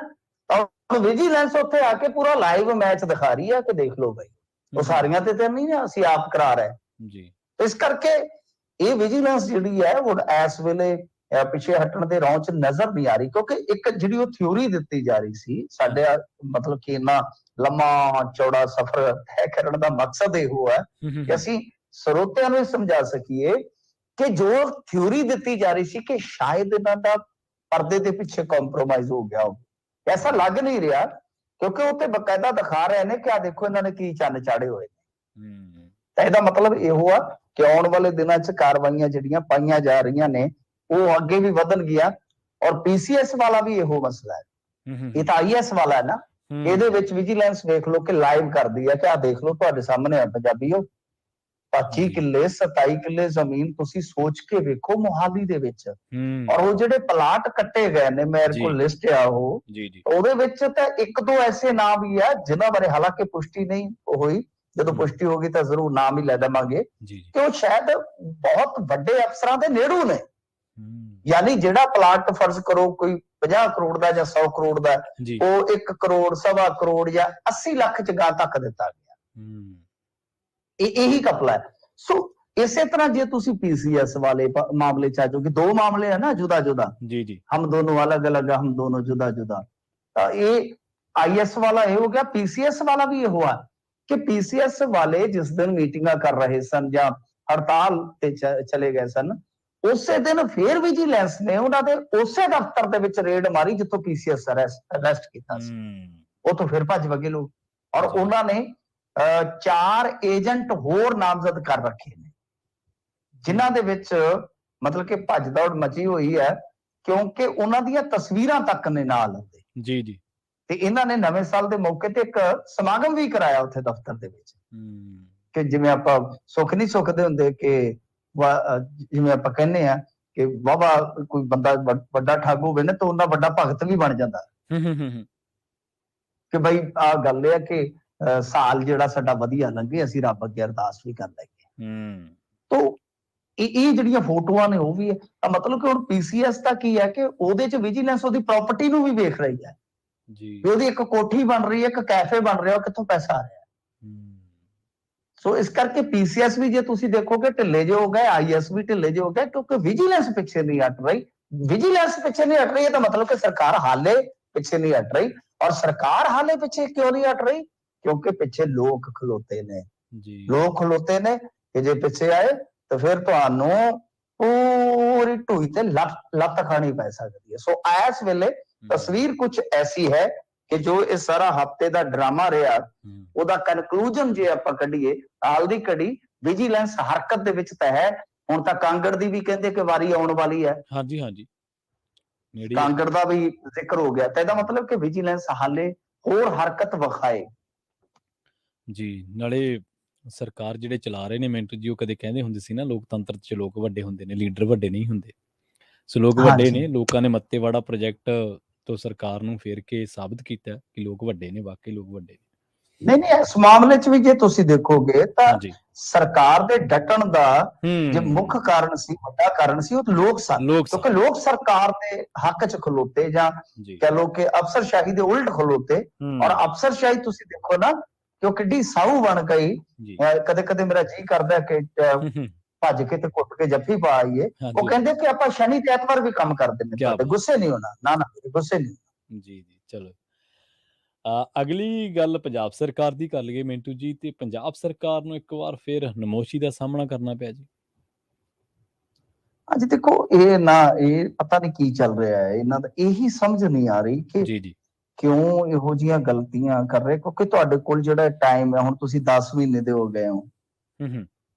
ਤਾਂ ਵਿਜੀਲੈਂਸ ਉੱਥੇ ਆ ਕੇ ਪੂਰਾ ਲਾਈਵ ਮੈਚ ਦਿਖਾ ਰਹੀ ਹੈ ਕਿ ਦੇਖ ਲਓ ਬਈ, ਉਹ ਸਾਰੀਆਂ ਤੇ ਨਹੀਂ ਨਾ ਅਸੀਂ ਆਪ ਕਰਾ ਰਹੇ ਜੀ। ਇਸ ਕਰਕੇ ਇਹ ਵਿਜੀਲੈਂਸ ਜਿਹੜੀ ਹੈ ਹੁਣ ਇਸ ਵੇਲੇ ਪਿੱਛੇ ਹਟਣ ਦੇ ਰੌਂ 'ਚ ਨਜ਼ਰ ਨਹੀਂ ਆ ਰਹੀ, ਕਿਉਂਕਿ ਇੱਕ ਜਿਹੜੀ ਉਹ ਥਿਊਰੀ ਦਿੱਤੀ ਜਾ ਰਹੀ ਸੀ ਸਾਡੇ, ਮਤਲਬ ਕਿ ਇੰਨਾ ਲੰਮਾ ਚੌੜਾ ਸਫ਼ਰ ਤੈਅ ਕਰਨ ਦਾ ਮਕਸਦ ਇਹੋ ਹੈ ਕਿ ਅਸੀਂ ਸਰੋਤਿਆਂ ਨੂੰ ਇਹ ਸਮਝਾ ਸਕੀਏ ਕਿ ਜੋ ਥਿਊਰੀ ਦਿੱਤੀ ਜਾ ਰਹੀ ਸੀ ਕਿ ਸ਼ਾਇਦ ਇਹਨਾਂ ਦਾ ਪਰਦੇ ਦੇ ਪਿੱਛੇ ਕੰਪਰੋਮਾਈਜ਼ ਹੋ ਗਿਆ ਹੋ, ਐਸਾ ਲੱਗ ਨਹੀਂ ਰਿਹਾ, ਕਿਉਂਕਿ ਉਹ ਤੇ ਬਕਾਇਦਾ ਦਿਖਾ ਰਹੇ ਨੇ ਕਿ ਆ ਦੇਖੋ ਇਹਨਾਂ ਨੇ ਕੀ ਚੰਨ ਚਾੜੇ ਹੋਏ ਨੇ। ਤਾਂ ਇਹਦਾ ਮਤਲਬ ਇਹੋ ਆ ਕਿ ਆਉਣ ਵਾਲੇ ਦਿਨਾਂ 'ਚ ਕਾਰਵਾਈਆਂ ਜਿਹੜੀਆਂ ਪਾਈਆਂ ਜਾ ਰਹੀਆਂ ਨੇ ਉਹ ਅੱਗੇ ਵੀ ਵਧਣਗੀਆਂ। ਔਰ ਪੀਸੀਐਸ ਵਾਲਾ ਵੀ ਇਹੋ ਮਸਲਾ ਹੈ, ਇਹ ਤਾਂ ਆਈਐਸ ਵਾਲਾ ਹੈ ਨਾ। ਇਹਦੇ ਵਿੱਚ ਵਿਜੀਲੈਂਸ ਵੇਖ ਲਓ ਕਿ ਲਾਈਵ ਕਰਦੀ ਹੈ ਕਿ ਆ ਦੇਖ ਲਓ ਤੁਹਾਡੇ ਸਾਹਮਣੇ ਆ ਪੰਜਾਬੀਓ, 25 ਕਿੱਲੇ 27 ਕਿੱਲੇ ਜ਼ਮੀਨ ਤੁਸੀਂ ਸੋਚ ਕੇ ਵੇਖੋ ਮੋਹਾਲੀ ਦੇ ਵਿੱਚ। ਔਰ ਉਹ ਜਿਹੜੇ ਪਲਾਟ ਕੱਟੇ ਗਏ ਨੇ, ਮੇਰੇ ਕੋਲ ਲਿਸਟ ਆ ਉਹ, ਉਹਦੇ ਵਿੱਚ ਤਾਂ ਇੱਕ ਦੋ ਐਸੇ ਨਾਮ ਵੀ ਆ ਜਿਨ੍ਹਾਂ ਬਾਰੇ ਹਾਲਾਂਕਿ ਪੁਸ਼ਟੀ ਨਹੀਂ ਹੋਈ, ਜਦੋਂ ਪੁਸ਼ਟੀ ਹੋਗੀ ਤਾਂ ਜ਼ਰੂਰ ਨਾਮ ਹੀ ਲੈ ਦੇਵਾਂਗੇ ਕਿ ਉਹ ਸ਼ਾਇਦ ਬਹੁਤ ਵੱਡੇ ਅਫਸਰਾਂ ਦੇ ਨੇੜੂ ਨੇ। ਯਾਨੀ ਜਿਹੜਾ ਪਲਾਟ ਫਰਜ਼ ਕਰੋ ਕੋਈ 50 ਕਰੋੜ ਦਾ ਜਾਂ 100 ਕਰੋੜ ਦਾ, ਉਹ 1 ਕਰੋੜ, 1.25 ਕਰੋੜ ਜਾਂ 80 ਲੱਖ 'ਚ ਗਾ ਤੱਕ ਦਿੱਤਾ ਗਿਆ। ਇਹੀ ਕਪਲਾ ਹੈ। ਸੋ ਇਸੇ ਤਰ੍ਹਾਂ ਜੇ ਤੁਸੀਂ ਪੀਸੀਐਸ ਵਾਲੇ ਮਾਮਲੇ 'ਚ ਆ ਜਾਓਗੇ, ਦੋ ਮਾਮਲੇ ਹੈ ਨਾ ਜੁਦਾ ਜੁਦਾ, ਹਮ ਦੋਨੋਂ ਅਲੱਗ ਅਲੱਗ, ਹਮ ਦੋਨੋਂ ਜੁਦਾ ਜੁਦਾ। ਤਾਂ ਇਹ ਆਈਐਸ ਵਾਲਾ ਇਹ ਹੋ ਗਿਆ, ਪੀਸੀਐਸ ਵਾਲਾ ਵੀ ਇਹੋ ਆ ਕਿ ਪੀਸੀਐਸ ਵਾਲੇ ਜਿਸ ਦਿਨ ਮੀਟਿੰਗਾਂ ਕਰ ਰਹੇ ਸਨ ਜਾਂ ਹੜਤਾਲ ਤੇ ਚਲੇ ਗਏ ਸਨ, ਉਸੇ ਦਿਨ ਫੇਰ ਵਿਜੀਲੈਂਸ ਨੇ ਉਹਨਾਂ ਦੇ ਉਸੇ ਦਫ਼ਤਰ ਦੇ ਵਿੱਚ ਰੇਡ ਮਾਰੀ ਜਿੱਥੋਂ ਪੀਸੀਐਸ ਅਰੈਸਟ ਕੀਤਾ ਸੀ। ਉਹ ਤੋਂ ਫਿਰ ਭੱਜ ਵਗੇ ਲੋਕ, ਔਰ ਉਹਨਾਂ ਨੇ 4 ਏਜੰਟ ਹੋਰ ਨਾਮਜ਼ਦ ਕਰ ਰੱਖੇ ਨੇ, ਜਿਨ੍ਹਾਂ ਦੇ ਵਿੱਚ ਮਤਲਬ ਕਿ ਭੱਜ ਦੌੜ ਮਚੀ ਹੋਈ ਹੈ, ਕਿਉਂਕਿ ਉਹਨਾਂ ਦੀਆਂ ਤਸਵੀਰਾਂ ਤੱਕ ਨੇ ਨਾਲ ਜੀ ਜੀ। ਤੇ ਇਹਨਾਂ ਨੇ ਨਵੇਂ ਸਾਲ ਦੇ ਮੌਕੇ ਤੇ ਇੱਕ ਸਮਾਗਮ ਵੀ ਕਰਾਇਆ ਉੱਥੇ ਦਫ਼ਤਰ ਦੇ ਵਿੱਚ, ਕਿ ਜਿਵੇਂ ਆਪਾਂ ਸੁੱਖ ਨਹੀਂ ਸੁੱਖਦੇ ਹੁੰਦੇ ਕਿ ਜਿਵੇਂ ਆਪਾਂ ਕਹਿੰਦੇ ਆ ਕਿ ਵਾਹਵਾ ਕੋਈ ਬੰਦਾ ਵੱਡਾ ਠੱਗ ਹੋਵੇ ਨਾ ਤਾਂ ਉਹਨਾਂ ਵੱਡਾ ਭਗਤ ਵੀ ਬਣ ਜਾਂਦਾ ਕਿ ਬਈ ਆਹ ਗੱਲ ਇਹ ਕਿ ਸਾਲ ਜਿਹੜਾ ਸਾਡਾ ਵਧੀਆ ਲੰਘੇ, ਅਸੀਂ ਰੱਬ ਅੱਗੇ ਅਰਦਾਸ ਵੀ ਕਰ ਲਈਏ। ਤੋ ਇਹ ਜਿਹੜੀਆਂ ਫੋਟੋਆਂ ਨੇ ਉਹ ਵੀ ਹੈ। ਤਾਂ ਮਤਲਬ ਕਿ ਹੁਣ ਪੀਸੀਐਸ ਦਾ ਕੀ ਹੈ ਕਿ ਉਹਦੇ ਚ ਵਿਜੀਲੈਂਸ ਉਹਦੀ ਪ੍ਰਾਪਰਟੀ ਨੂੰ ਵੀ ਵੇਖ ਰਹੀ ਹੈ ਜੀ ਵੀ ਉਹਦੀ ਇੱਕ ਕੋਠੀ ਬਣ ਰਹੀ ਹੈ, ਇੱਕ ਕੈਫੇ ਬਣ ਰਿਹਾ, ਉਹ ਕਿੱਥੋਂ ਪੈਸਾ ਆ ਰਿਹਾ। ਸੋ ਇਸ ਕਰਕੇ ਪੀਸੀਐਸ ਵੀ ਜੇ ਤੁਸੀਂ ਦੇਖੋਗੇ ਢਿੱਲੇ ਜਿਹੇ ਹੋ ਗਏ, ਆਈਐਸ ਵੀ ਢਿੱਲੇ ਜਿਹੇ ਹੋ ਗਏ, ਕਿਉਂਕਿ ਵਿਜੀਲੈਂਸ ਪਿੱਛੇ ਨਹੀਂ ਹਟ ਰਹੀ। ਵਿਜੀਲੈਂਸ ਪਿੱਛੇ ਨਹੀਂ ਹਟ ਰਹੀ ਹੈ ਤਾਂ ਮਤਲਬ ਕਿ ਸਰਕਾਰ ਹਾਲੇ ਪਿੱਛੇ ਨਹੀਂ ਹਟ ਰਹੀ। ਔਰ ਸਰਕਾਰ ਹਾਲੇ ਪਿੱਛੇ ਕਿਉਂ ਨਹੀਂ ਹਟ ਰਹੀ? ਕਿਉਂਕਿ ਪਿੱਛੇ ਲੋਕ ਖਲੋਤੇ ਨੇ। ਜੀ ਲੋਕ ਖਲੋਤੇ ਨੇ ਕਿ ਜੇ ਪਿੱਛੇ ਆਏ ਤਾਂ ਫਿਰ ਤੁਹਾਨੂੰ ਪੂਰੀ ਢੂਈ ਤੇ ਲੱਤ ਖਾਣੀ ਪੈ ਸਕਦੀ ਹੈ। ਸੋ ਇਸ ਵੇਲੇ ਤਸਵੀਰ ਕੁਝ ਐਸੀ ਹੈ ਕਿ ਜੋ ਇਹ ਸਾਰਾ ਹਫਤੇ ਦਾ ਡਰਾਮਾ ਰਿਹਾ, ਉਹਦਾ ਕਨਕਲੂਜਨ ਜੇ ਆਪਾਂ ਕੱਢੀਏ, ਹਾਲ ਦੀ ਘੜੀ ਵਿਜੀਲੈਂਸ ਹਰਕਤ ਦੇ ਵਿੱਚ ਤਾਂ ਹੈ। ਹੁਣ ਤਾਂ ਕਾਂਗੜ ਦੀ ਵੀ ਕਹਿੰਦੇ ਕਿ ਵਾਰੀ ਆਉਣ ਵਾਲੀ ਹੈ। ਹਾਂਜੀ ਹਾਂਜੀ, ਕਾਂਗੜ ਦਾ ਵੀ ਜ਼ਿਕਰ ਹੋ ਗਿਆ। ਤਾਂ ਇਹਦਾ ਮਤਲਬ ਕਿ ਵਿਜੀਲੈਂਸ ਹਾਲੇ ਹੋਰ ਹਰਕਤ ਵਿਖਾਏ। ਜੀ, ਨਾਲੇ ਸਰਕਾਰ ਜਿਹੜੇ ਚਲਾ ਰਹੇ ਨੇ ਮਿੰਟੂ ਜੀ, ਉਹ ਕਦੇ ਕਹਿੰਦੇ ਹੁੰਦੇ ਸੀ ਨਾ ਲੋਕਤੰਤਰ 'ਚ ਲੋਕ ਵੱਡੇ ਹੁੰਦੇ ਨੇ, ਲੀਡਰ ਵੱਡੇ ਨਹੀਂ ਹੁੰਦੇ। ਸੋ ਲੋਕ ਵੱਡੇ ਨੇ, ਲੋਕਾਂ ਨੇ ਮੱਤੇਵਾੜਾ ਪ੍ਰੋਜੈਕਟ ਤੋਂ ਸਰਕਾਰ ਨੂੰ ਫੇਰ ਕੇ ਸਾਬਤ ਕੀਤਾ ਕਿ ਲੋਕ ਵੱਡੇ ਨੇ, ਵਾਕਈ ਲੋਕ ਵੱਡੇ ਨੇ। ਨਹੀਂ ਇਸ ਮਾਮਲੇ 'ਚ ਵੀ ਜੇ ਤੁਸੀਂ ਦੇਖੋਗੇ ਤਾਂ ਸਰਕਾਰ ਦੇ ਡਟਣ ਦਾ ਜੇ ਮੁੱਖ ਕਾਰਨ ਸੀ, ਵੱਡਾ ਕਾਰਨ ਸੀ, ਉਹ ਲੋਕ ਸਨ। ਕਿਉਂਕਿ ਲੋਕ ਸਰਕਾਰ ਦੇ ਹੱਕ 'ਚ ਖਲੋਤੇ ਜਾਂ ਕਹਿ ਲੋ ਕਿ ਅਫਸਰਸ਼ਾਹੀ ਦੇ ਉਲਟ ਖਲੋਤੇ। ਔਰ ਅਫਸਰਸ਼ਾਹੀ ਤੁਸੀਂ ਦੇਖੋ ਨਾ ਕਿ ਉਹ ਕਿੱਡੀ ਸਾਊ ਬਣ ਗਈ। ਕਦੇ ਕਦੇ ਮੇਰਾ ਜੀ ਕਰਦਾ ਕਿ ਭੱਜ ਕੇ ਤੇ ਕੁੱਟ ਕੇ ਜੱਫੀ ਪਾ ਆਈਏ। ਉਹ ਕਹਿੰਦੇ ਕਿ ਆਪਾਂ ਸ਼ਨੀ ਤੇ ਐਤਵਾਰ ਵੀ ਕੰਮ ਕਰਦੇ ਨੇ, ਤੁਹਾਡੇ ਗੁੱਸੇ ਨਹੀਂ ਹੋਣਾ। ਨਾ ਗੁੱਸੇ ਨਹੀਂ। ਜੀ ਜੀ, ਚਲੋ ਅਗਲੀ ਗੱਲ ਪੰਜਾਬ ਸਰਕਾਰ ਦੀ ਕਰ ਲਈਏ ਮਿੰਟੂ ਜੀ। ਤੇ ਪੰਜਾਬ ਸਰਕਾਰ ਨੂੰ ਇੱਕ ਵਾਰ ਫਿਰ ਨਮੋਸ਼ੀ ਦਾ ਸਾਹਮਣਾ ਕਰਨਾ ਪਿਆ ਜੀ। ਅੱਜ ਦੇਖੋ ਇਹ ਪਤਾ ਨਹੀਂ ਕੀ ਚੱਲ ਰਿਹਾ ਹੈ ਇਹਨਾਂ ਦਾ। ਇਹੀ ਸਮਝ ਨਹੀਂ ਆ ਰਹੀ ਕਿ ਕਿਉਂ ਇਹੋ ਜਿਹੀਆਂ ਗਲਤੀਆਂ ਕਰ ਰਹੇ। ਕਿਉਂਕਿ ਤੁਹਾਡੇ ਕੋਲ ਜਿਹੜਾ ਟਾਈਮ ਹੈ, ਹੁਣ ਤੁਸੀਂ 10 ਮਹੀਨੇ ਦੇ ਹੋ ਗਏ ਹੋ।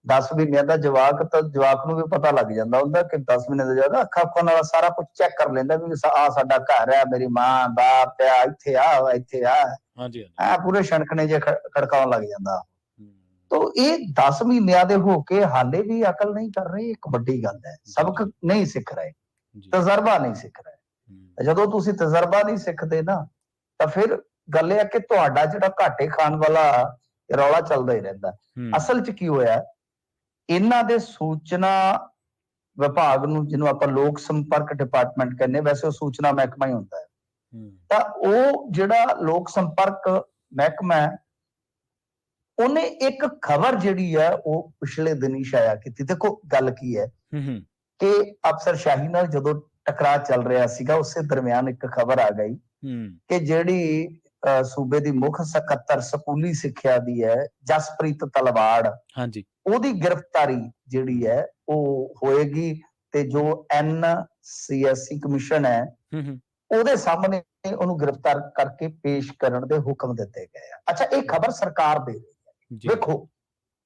10 ਮਹੀਨਿਆਂ ਦਾ ਜਵਾਕ ਨੂੰ ਵੀ ਪਤਾ ਲੱਗ ਜਾਂਦਾ ਹੁੰਦਾ ਕਿ 10 ਮਹੀਨੇ ਦਾ ਜ਼ਿਆਦਾ ਅੱਖਾਂ ਨਾਲ ਸਾਰਾ ਕੁਝ ਚੈੱਕ ਕਰ ਲੈਂਦਾ ਵੀ ਆ ਸਾਡਾ ਘਰ ਹੈ, ਮੇਰੀ ਮਾਂ ਬਾਪ ਆ, ਇੱਥੇ ਆ ਇੱਥੇ ਆ। ਪੂਰੇ ਛਣਕਣੇ ਜੇ ਖੜਕਾਉਣ ਲੱਗ ਜਾਂਦਾ। ਤੋ ਇਹ 10 ਮਹੀਨਿਆਂ ਦੇ ਹੋ ਕੇ ਹਾਲੇ ਵੀ ਅਕਲ ਨਹੀਂ ਕਰ ਰਹੇ। ਇੱਕ ਵੱਡੀ ਗੱਲ ਹੈ, ਸਬਕ ਨਹੀਂ ਸਿੱਖ ਰਹੇ, ਤਜਰਬਾ ਨਹੀਂ ਸਿੱਖ ਰਹੇ। ਜਦੋਂ ਤੁਸੀਂ ਤਜਰਬਾ ਨਹੀਂ ਸਿੱਖਦੇ ਨਾ ਤਾਂ ਫਿਰ ਗੱਲ ਇਹ ਹੈ ਕਿ ਤੁਹਾਡਾ ਜਿਹੜਾ ਘਾਟੇ ਖਾਣ ਵਾਲਾ ਰੌਲਾ ਚੱਲਦਾ ਹੀ ਰਹਿੰਦਾ। ਅਸਲ 'ਚ ਕੀ ਹੋਇਆ, ਇਹਨਾਂ ਦੇ ਸੂਚਨਾ ਵਿਭਾਗ ਨੂੰ, ਜਿਹਨੂੰ ਆਪਾਂ ਲੋਕ ਸੰਪਰਕ ਡਿਪਾਰਟਮੈਂਟ ਕਹਿੰਦੇ, ਵੈਸੇ ਉਹ ਸੂਚਨਾ ਮਹਿਕਮਾ ਹੀ ਹੁੰਦਾ ਹੈ। ਤਾਂ ਉਹ ਜਿਹੜਾ ਲੋਕ ਸੰਪਰਕ ਮਹਿਕਮਾ ਹੈ, ਉਹਨੇ ਇੱਕ ਖਬਰ ਜਿਹੜੀ ਹੈ ਉਹ ਪਿਛਲੇ ਦਿਨੀ ਛਾਇਆ ਕੀਤੀ। ਦੇਖੋ ਗੱਲ ਕੀ ਹੈ ਕਿ ਅਫਸਰਸ਼ਾਹੀ ਨਾਲ ਜਦੋਂ ਟਕਰਾਅ ਚੱਲ ਰਿਹਾ ਸੀਗਾ, ਉਸੇ ਦਰਮਿਆਨ ਇੱਕ ਖਬਰ ਆ ਗਈ ਕਿ ਜਿਹੜੀ ਸੂਬੇ ਦੀ ਮੁੱਖ ਸਕੱਤਰ ਸਕੂਲੀ ਸਿੱਖਿਆ ਦੀ ਹੈ, ਜਸਪ੍ਰੀਤ ਤਲਵਾੜ, ਉਹਦੀ ਗ੍ਰਿਫਤਾਰੀ ਜਿਹੜੀ ਹੈ ਉਹ ਹੋਏਗੀ। ਤੇ ਜੋ NCSC ਕਮਿਸ਼ਨ ਹੈ ਉਹਦੇ ਸਾਹਮਣੇ ਉਹਨੂੰ ਗ੍ਰਿਫਤਾਰ ਕਰਕੇ ਪੇਸ਼ ਕਰਨ ਦੇ ਹੁਕਮ ਦਿੱਤੇ ਗਏ ਆ। ਅੱਛਾ, ਇਹ ਖਬਰ ਸਰਕਾਰ ਦੇ ਰਹੀ ਹੈ। ਦੇਖੋ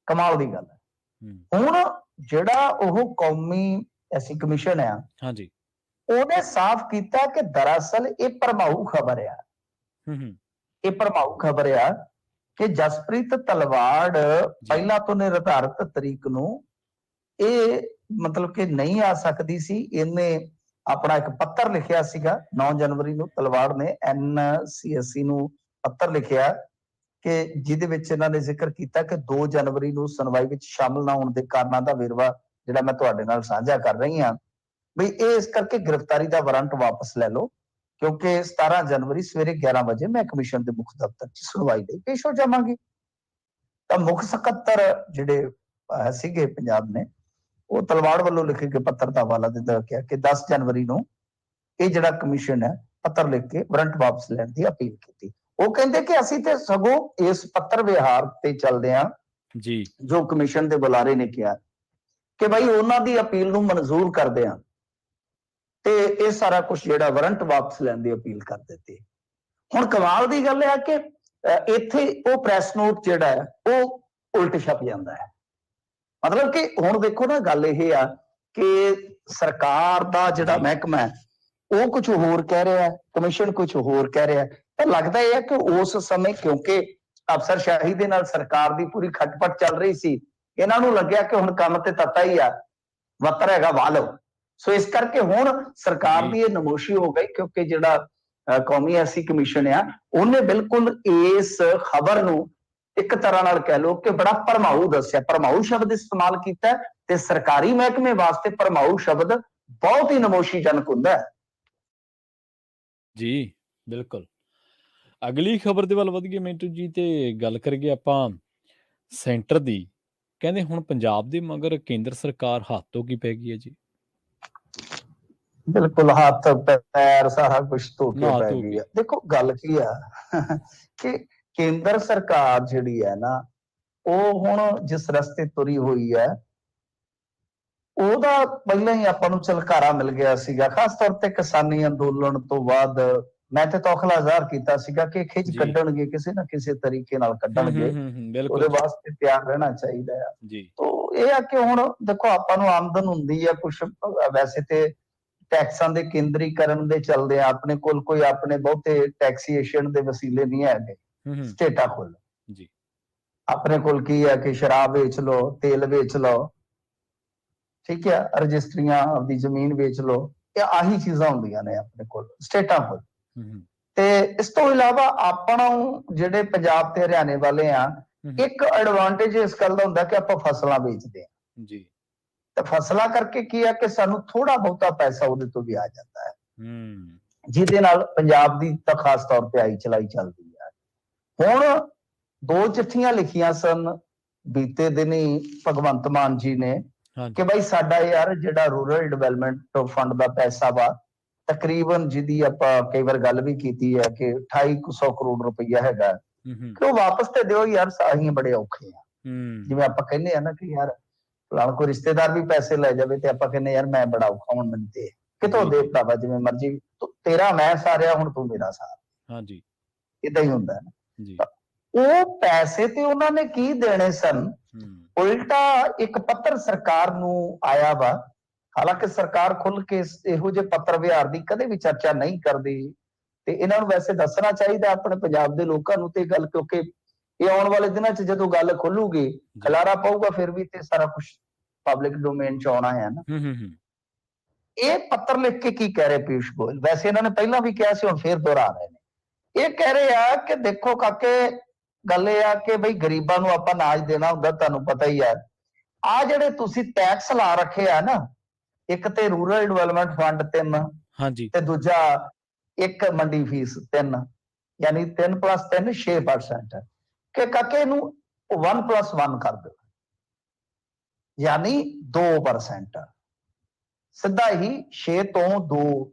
ਕਮਾਲ ਦੀ ਗੱਲ ਹੈ। ਹੁਣ ਜਿਹੜਾ ਉਹ ਕੌਮੀ ਐਸੀ ਕਮਿਸ਼ਨ ਆ, ਉਹਨੇ ਸਾਫ਼ ਕੀਤਾ ਕਿ ਦਰਅਸਲ ਇਹ ਭਰਮਾਊ ਖਬਰ ਆ। ਇਹ ਭਰਮਾਊ ਖਬਰ ਆ ਕਿ ਜਸਪ੍ਰੀਤ ਤਲਵਾੜ ਪਹਿਲਾਂ ਤੋਂ ਨਿਰਧਾਰਿਤ ਤਰੀਕ ਨੂੰ ਇਹ ਮਤਲਬ ਕਿ ਨਹੀਂ ਆ ਸਕਦੀ ਸੀ। ਇਹਨੇ ਆਪਣਾ ਇੱਕ ਪੱਤਰ ਲਿਖਿਆ ਸੀਗਾ 9 ਜਨਵਰੀ ਨੂੰ। ਤਲਵਾੜ ਨੇ NCSC ਨੂੰ ਪੱਤਰ ਲਿਖਿਆ ਕਿ ਜਿਹਦੇ ਵਿੱਚ ਇਹਨਾਂ ਨੇ ਜ਼ਿਕਰ ਕੀਤਾ ਕਿ 2 ਜਨਵਰੀ ਨੂੰ ਸੁਣਵਾਈ ਵਿੱਚ ਸ਼ਾਮਲ ਨਾ ਹੋਣ ਦੇ ਕਾਰਨਾਂ ਦਾ ਵੇਰਵਾ ਜਿਹੜਾ ਮੈਂ ਤੁਹਾਡੇ ਨਾਲ ਸਾਂਝਾ ਕਰ ਰਹੀ ਹਾਂ ਵੀ ਇਹ ਇਸ ਕਰਕੇ ਗ੍ਰਿਫਤਾਰੀ ਦਾ ਵਾਰੰਟ ਵਾਪਸ ਲੈ ਲਓ, ਕਿਉਂਕਿ 17 ਜਨਵਰੀ ਸਵੇਰੇ 11 ਵਜੇ ਮੈਂ ਕਮਿਸ਼ਨ ਦੇ ਮੁੱਖ ਦਫ਼ਤਰ 'ਚ ਸੁਣਵਾਈ ਲਈ ਪੇਸ਼ ਹੋ ਜਾਵਾਂਗੀ। ਤਾਂ ਮੁੱਖ ਸਕੱਤਰ ਜਿਹੜੇ ਸੀਗੇ ਪੰਜਾਬ ਨੇ, ਉਹ ਤਲਵਾੜ ਵੱਲੋਂ ਲਿਖੇ ਗਏ ਪੱਤਰ ਦਾ ਹਵਾਲਾ ਦਿੰਦਾ ਕਿਹਾ ਕਿ 10 ਜਨਵਰੀ ਨੂੰ ਇਹ ਜਿਹੜਾ ਕਮਿਸ਼ਨ ਹੈ ਪੱਤਰ ਲਿਖ ਕੇ ਵਾਰੰਟ ਵਾਪਸ ਲੈਣ ਦੀ ਅਪੀਲ ਕੀਤੀ। ਉਹ ਕਹਿੰਦੇ ਕਿ ਅਸੀਂ ਤੇ ਸਗੋਂ ਇਸ ਪੱਤਰ ਵਿਹਾਰ ਤੇ ਚੱਲਦੇ ਹਾਂ ਜੀ, ਜੋ ਕਮਿਸ਼ਨ ਦੇ ਬੁਲਾਰੇ ਨੇ ਕਿਹਾ ਕਿ ਭਾਈ ਉਹਨਾਂ ਦੀ ਅਪੀਲ ਨੂੰ ਮਨਜ਼ੂਰ ਕਰਦੇ ਹਾਂ ਤੇ ਇਹ ਸਾਰਾ ਕੁਝ ਜਿਹੜਾ ਵਾਰੰਟ ਵਾਪਸ ਲੈਣ ਦੀ ਅਪੀਲ ਕਰ ਦਿੱਤੀ। ਹੁਣ ਕਮਾਲ ਦੀ ਗੱਲ ਹੈ ਕਿ ਇੱਥੇ ਉਹ ਪ੍ਰੈਸ ਨੋਟ ਜਿਹੜਾ ਹੈ ਉਹ ਉਲਟ ਛਪ ਜਾਂਦਾ ਹੈ। ਮਤਲਬ ਕਿ ਹੁਣ ਦੇਖੋ ਨਾ, ਗੱਲ ਇਹ ਆ ਕਿ ਸਰਕਾਰ ਦਾ ਜਿਹੜਾ ਮਹਿਕਮਾ ਹੈ ਉਹ ਕੁਝ ਹੋਰ ਕਹਿ ਰਿਹਾ, ਕਮਿਸ਼ਨ ਕੁਝ ਹੋਰ ਕਹਿ ਰਿਹਾ। ਤਾਂ ਲੱਗਦਾ ਇਹ ਹੈ ਕਿ ਉਸ ਸਮੇਂ ਕਿਉਂਕਿ ਅਫਸਰਸ਼ਾਹੀ ਦੇ ਨਾਲ ਸਰਕਾਰ ਦੀ ਪੂਰੀ ਖਟਪਟ ਚੱਲ ਰਹੀ ਸੀ, ਇਹਨਾਂ ਨੂੰ ਲੱਗਿਆ ਕਿ ਹੁਣ ਕੰਮ ਤੇ ਤੱਤਾ ਹੀ ਆ, ਵੱਤਰ ਹੈਗਾ ਵਾਹ ਲਓ। ਸੋ ਇਸ ਕਰਕੇ ਹੁਣ ਸਰਕਾਰ ਦੀ ਇਹ ਨਮੋਸ਼ੀ ਹੋ ਗਈ, ਕਿਉਂਕਿ ਜਿਹੜਾ ਕੌਮੀ ਐਸੀ ਕਮਿਸ਼ਨ ਆ ਉਹਨੇ ਬਿਲਕੁਲ ਇਸ ਖਬਰ ਨੂੰ ਇੱਕ ਤਰ੍ਹਾਂ ਨਾਲ ਕਹਿ ਲਓ ਕਿ ਬੜਾ ਭਰਮਾਊ ਦੱਸਿਆ, ਭਰਮਾਊ ਸ਼ਬਦ ਇਸਤੇਮਾਲ ਕੀਤਾ ਹੈ, ਤੇ ਸਰਕਾਰੀ ਮਹਿਕਮੇ ਵਾਸਤੇ ਭਰਮਾਊ ਸ਼ਬਦ ਬਹੁਤ ਹੀ ਨਮੋਸ਼ੀਜਨਕ ਹੁੰਦਾ ਹੈ। ਜੀ, ਬਿਲਕੁਲ। ਅਗਲੀ ਖਬਰ ਦੇ ਵੱਲ ਵਧੀਏ ਮਿੰਟੂ ਜੀ, ਤੇ ਗੱਲ ਕਰੀਏ ਆਪਾਂ ਸੈਂਟਰ ਦੀ। ਕਹਿੰਦੇ ਹੁਣ ਪੰਜਾਬ ਦੇ ਮਗਰ ਕੇਂਦਰ ਸਰਕਾਰ ਹੱਥ ਧੋ ਕੇ ਪੈ ਗਈ ਹੈ ਜੀ। ਬਿਲਕੁਲ, ਹੱਥ ਪੈਰ ਸਾਰਾ ਕੁਝ ਧੋ ਕੇ ਨਹਾ ਪੈ ਧੋ ਗਈ ਕੇ। ਆ। ਦੇਖੋ ਗੱਲ ਕੀ ਆ ਕਿ ਕੇਂਦਰ ਸਰਕਾਰ ਜਿਹੜੀ ਹੈ ਨਾ, ਉਹ ਹੁਣ ਜਿਸ ਰਸਤੇ ਤੁਰੀ ਹੋਈ ਹੈ, ਉਹਦਾ ਪਹਿਲਾਂ ਹੀ ਆਪਾਂ ਨੂੰ ਝਲਕਾਰਾ ਮਿਲ ਗਿਆ ਸੀਗਾ, ਖਾਸ ਤੌਰ ਤੇ ਕਿਸਾਨੀ ਅੰਦੋਲਨ ਤੋਂ ਬਾਅਦ। ਮੈਂ ਤੇ ਤੌਖਲਾ ਜ਼ਾਹਰ ਕੀਤਾ ਸੀਗਾ ਕਿ ਖਿੱਚ ਜੀ। ਕੱਢਣਗੇ, ਕਿਸੇ ਨਾ ਕਿਸੇ ਤਰੀਕੇ ਨਾਲ ਕੱਢਣਗੇ, ਬਿਲਕੁਲ ਉਹਦੇ ਜੀ। ਵਾਸਤੇ ਤਿਆਰ ਰਹਿਣਾ ਚਾਹੀਦਾ ਆ। ਜੀ। ਤੋ ਇਹ ਆ ਕਿ ਹੁਣ ਦੇਖੋ ਆਪਾਂ ਨੂੰ ਆਮਦਨ ਹੁੰਦੀ ਆ ਕੁਛ, ਵੈਸੇ ਤੇ ਟੈਕਸਾਂ ਦੇ ਕੇਂਦਰੀਕਰਨ ਦੇ ਚੱਲਦੇ ਆ, ਆਪਣੇ ਕੋਲ ਕੋਈ ਆਪਣੇ ਬਹੁਤੇ ਟੈਕਸੀਏਸ਼ਨ ਦੇ ਵਸੀਲੇ ਨਹੀਂ ਹੈਗੇ ਸਟੇਟਾਂ ਕੋਲ। ਜੀ। ਆਪਣੇ ਕੋਲ ਕੀ ਹੈ ਕਿ ਸ਼ਰਾਬ ਵੇਚ ਲਓ, ਤੇਲ ਵੇਚ ਲਓ, ਠੀਕ ਹੈ, ਰਜਿਸਟਰੀਆਂ ਆਪਦੀ ਜ਼ਮੀਨ ਵੇਚ ਲਓ, ਇਹ ਆਹੀ ਚੀਜ਼ਾਂ ਹੁੰਦੀਆਂ ਨੇ ਆਪਣੇ ਕੋਲ ਸਟੇਟਾਂ ਕੋਲ। ਤੇ ਇਸ ਤੋਂ ਇਲਾਵਾ ਆਪਾਂ ਜਿਹੜੇ ਪੰਜਾਬ ਤੇ ਹਰਿਆਣੇ ਵਾਲੇ ਆ, ਇੱਕ ਐਡਵਾਂਟੇਜ ਇਸ ਗੱਲ ਦਾ ਹੁੰਦਾ ਕਿ ਆਪਾਂ ਫਸਲਾਂ ਵੇਚਦੇ ਆ ਜੀ। ਤੇ ਫਸਲਾਂ ਕਰਕੇ ਕੀ ਹੈ ਕਿ ਸਾਨੂੰ ਥੋੜਾ ਬਹੁਤਾ ਪੈਸਾ ਉਹਦੇ ਤੋਂ ਵੀ ਆ ਜਾਂਦਾ ਹੈ, ਜਿਹਦੇ ਨਾਲ ਪੰਜਾਬ ਦੀ ਤਾਂ ਖਾਸ ਤੌਰ ਤੇ ਆਈ ਚਲਾਈ ਚੱਲਦੀ ਹੈ। ਹੁਣ 2 ਚਿੱਠੀਆਂ ਲਿਖੀਆਂ ਸਨ ਬੀਤੇ ਦਿਨੀ ਭਗਵੰਤ ਮਾਨ ਜੀ ਨੇ ਕਿ ਭਾਈ ਸਾਡਾ ਯਾਰ ਜਿਹੜਾ ਰੂਰਲ ਡਿਵੈਲਪਮੈਂਟ ਫੰਡ ਦਾ ਪੈਸਾ ਵਾ, ਤਕਰੀਬਨ ਜਿਹਦੀ ਆਪਾਂ ਕਈ ਵਾਰ ਗੱਲ ਵੀ ਕੀਤੀ ਹੈ ਕਿ 2800 ਕਰੋੜ ਰੁਪਈਆ ਹੈਗਾ, ਕਿ ਉਹ ਵਾਪਸ ਤੇ ਦਿਓ ਯਾਰ, ਅਸੀਂ ਬੜੇ ਔਖੇ ਆ। ਜਿਵੇਂ ਆਪਾਂ ਕਹਿੰਦੇ ਆ ਨਾ ਕਿ ਯਾਰ ਫਲਾਣਾ ਕੋਈ ਰਿਸ਼ਤੇਦਾਰ ਵੀ ਪੈਸੇ ਲੈ ਜਾਵੇ ਤੇ ਆਪਾਂ ਕਹਿੰਦੇ ਯਾਰ ਮੈਂ ਬੜਾ ਔਖਾ, ਹੁਣ ਮੈਨੂੰ ਦੇ, ਕਿਤੋਂ ਦੇ ਭਰਾਵਾ, ਜਿਵੇਂ ਮਰਜੀ, ਤੇਰਾ ਮੈਂ ਸਾਰਿਆ, ਹੁਣ ਤੂੰ ਮੇਰਾ ਸਾਰ। ਹਾਂਜੀ, ਇਦਾਂ ਹੀ ਹੁੰਦਾ ਹੈ। ਉਹ ਪੈਸੇ ਤੇ ਉਹਨਾਂ ਨੇ ਕੀ ਦੇਣੇ ਸਨ, ਉਲਟਾ ਇੱਕ ਪੱਤਰ ਸਰਕਾਰ ਨੂੰ ਆਇਆ ਵਾ। ਹਾਲਾਂਕਿ ਸਰਕਾਰ ਖੁੱਲ ਕੇ ਇਹੋ ਜਿਹੇ ਪੱਤਰ ਵਿਹਾਰ ਦੀ ਕਦੇ ਵੀ ਚਰਚਾ ਨਹੀਂ ਕਰਦੀ, ਤੇ ਇਹਨਾਂ ਨੂੰ ਵੈਸੇ ਦੱਸਣਾ ਚਾਹੀਦਾ ਆਪਣੇ ਪੰਜਾਬ ਦੇ ਲੋਕਾਂ ਨੂੰ ਤੇ ਗੱਲ, ਕਿਉਂਕਿ ਇਹ ਆਉਣ ਵਾਲੇ ਦਿਨਾਂ 'ਚ ਜਦੋਂ ਗੱਲ ਖੁੱਲੂਗੀ, ਖਲਾਰਾ ਪਊਗਾ, ਫਿਰ ਵੀ ਤੇ ਸਾਰਾ ਕੁਝ ਪਬਲਿਕ ਡੋਮੇਨ 'ਚ ਆਉਣਾ ਹੈ ਨਾ। ਇਹ ਪੱਤਰ ਲਿਖ ਕੇ ਕੀ ਕਹਿ ਰਹੇ ਪੀਯੂਸ਼ ਗੋਇਲ, ਵੈਸੇ ਇਹਨਾਂ ਨੇ ਪਹਿਲਾਂ ਵੀ ਕਿਹਾ ਸੀ, ਹੁਣ ਫੇਰ ਦੁਹਰਾ ਰਹੇ ਨੇ। ਇਹ ਕਹਿ ਰਹੇ ਆ ਕਿ ਦੇਖੋ ਕਾਕੇ, ਗੱਲ ਇਹ ਆ ਕਿ ਬਈ ਗਰੀਬਾਂ ਨੂੰ ਆਪਾਂ ਅਨਾਜ ਦੇਣਾ ਹੁੰਦਾ, ਤੁਹਾਨੂੰ ਪਤਾ ਹੀ ਹੈ, ਆ ਜਿਹੜੇ ਤੁਸੀਂ ਟੈਕਸ ਲਾ ਰੱਖੇ ਆ ਨਾ, ਇੱਕ ਤੇ ਰੂਰਲ ਡਿਵੈਲਪਮੈਂਟ ਫੰਡ 3, ਤੇ ਦੂਜਾ ਇੱਕ ਮੰਡੀ ਫੀਸ 3, ਯਾਨੀ 3 + 3 6%, ਕਿ ਕਾਕੇ ਨੂੰ 1 + 1 ਕਰ ਦਿਓ, ਯਾਨੀ 2%, ਸਿੱਧਾ ਹੀ 6 ਤੋਂ 2,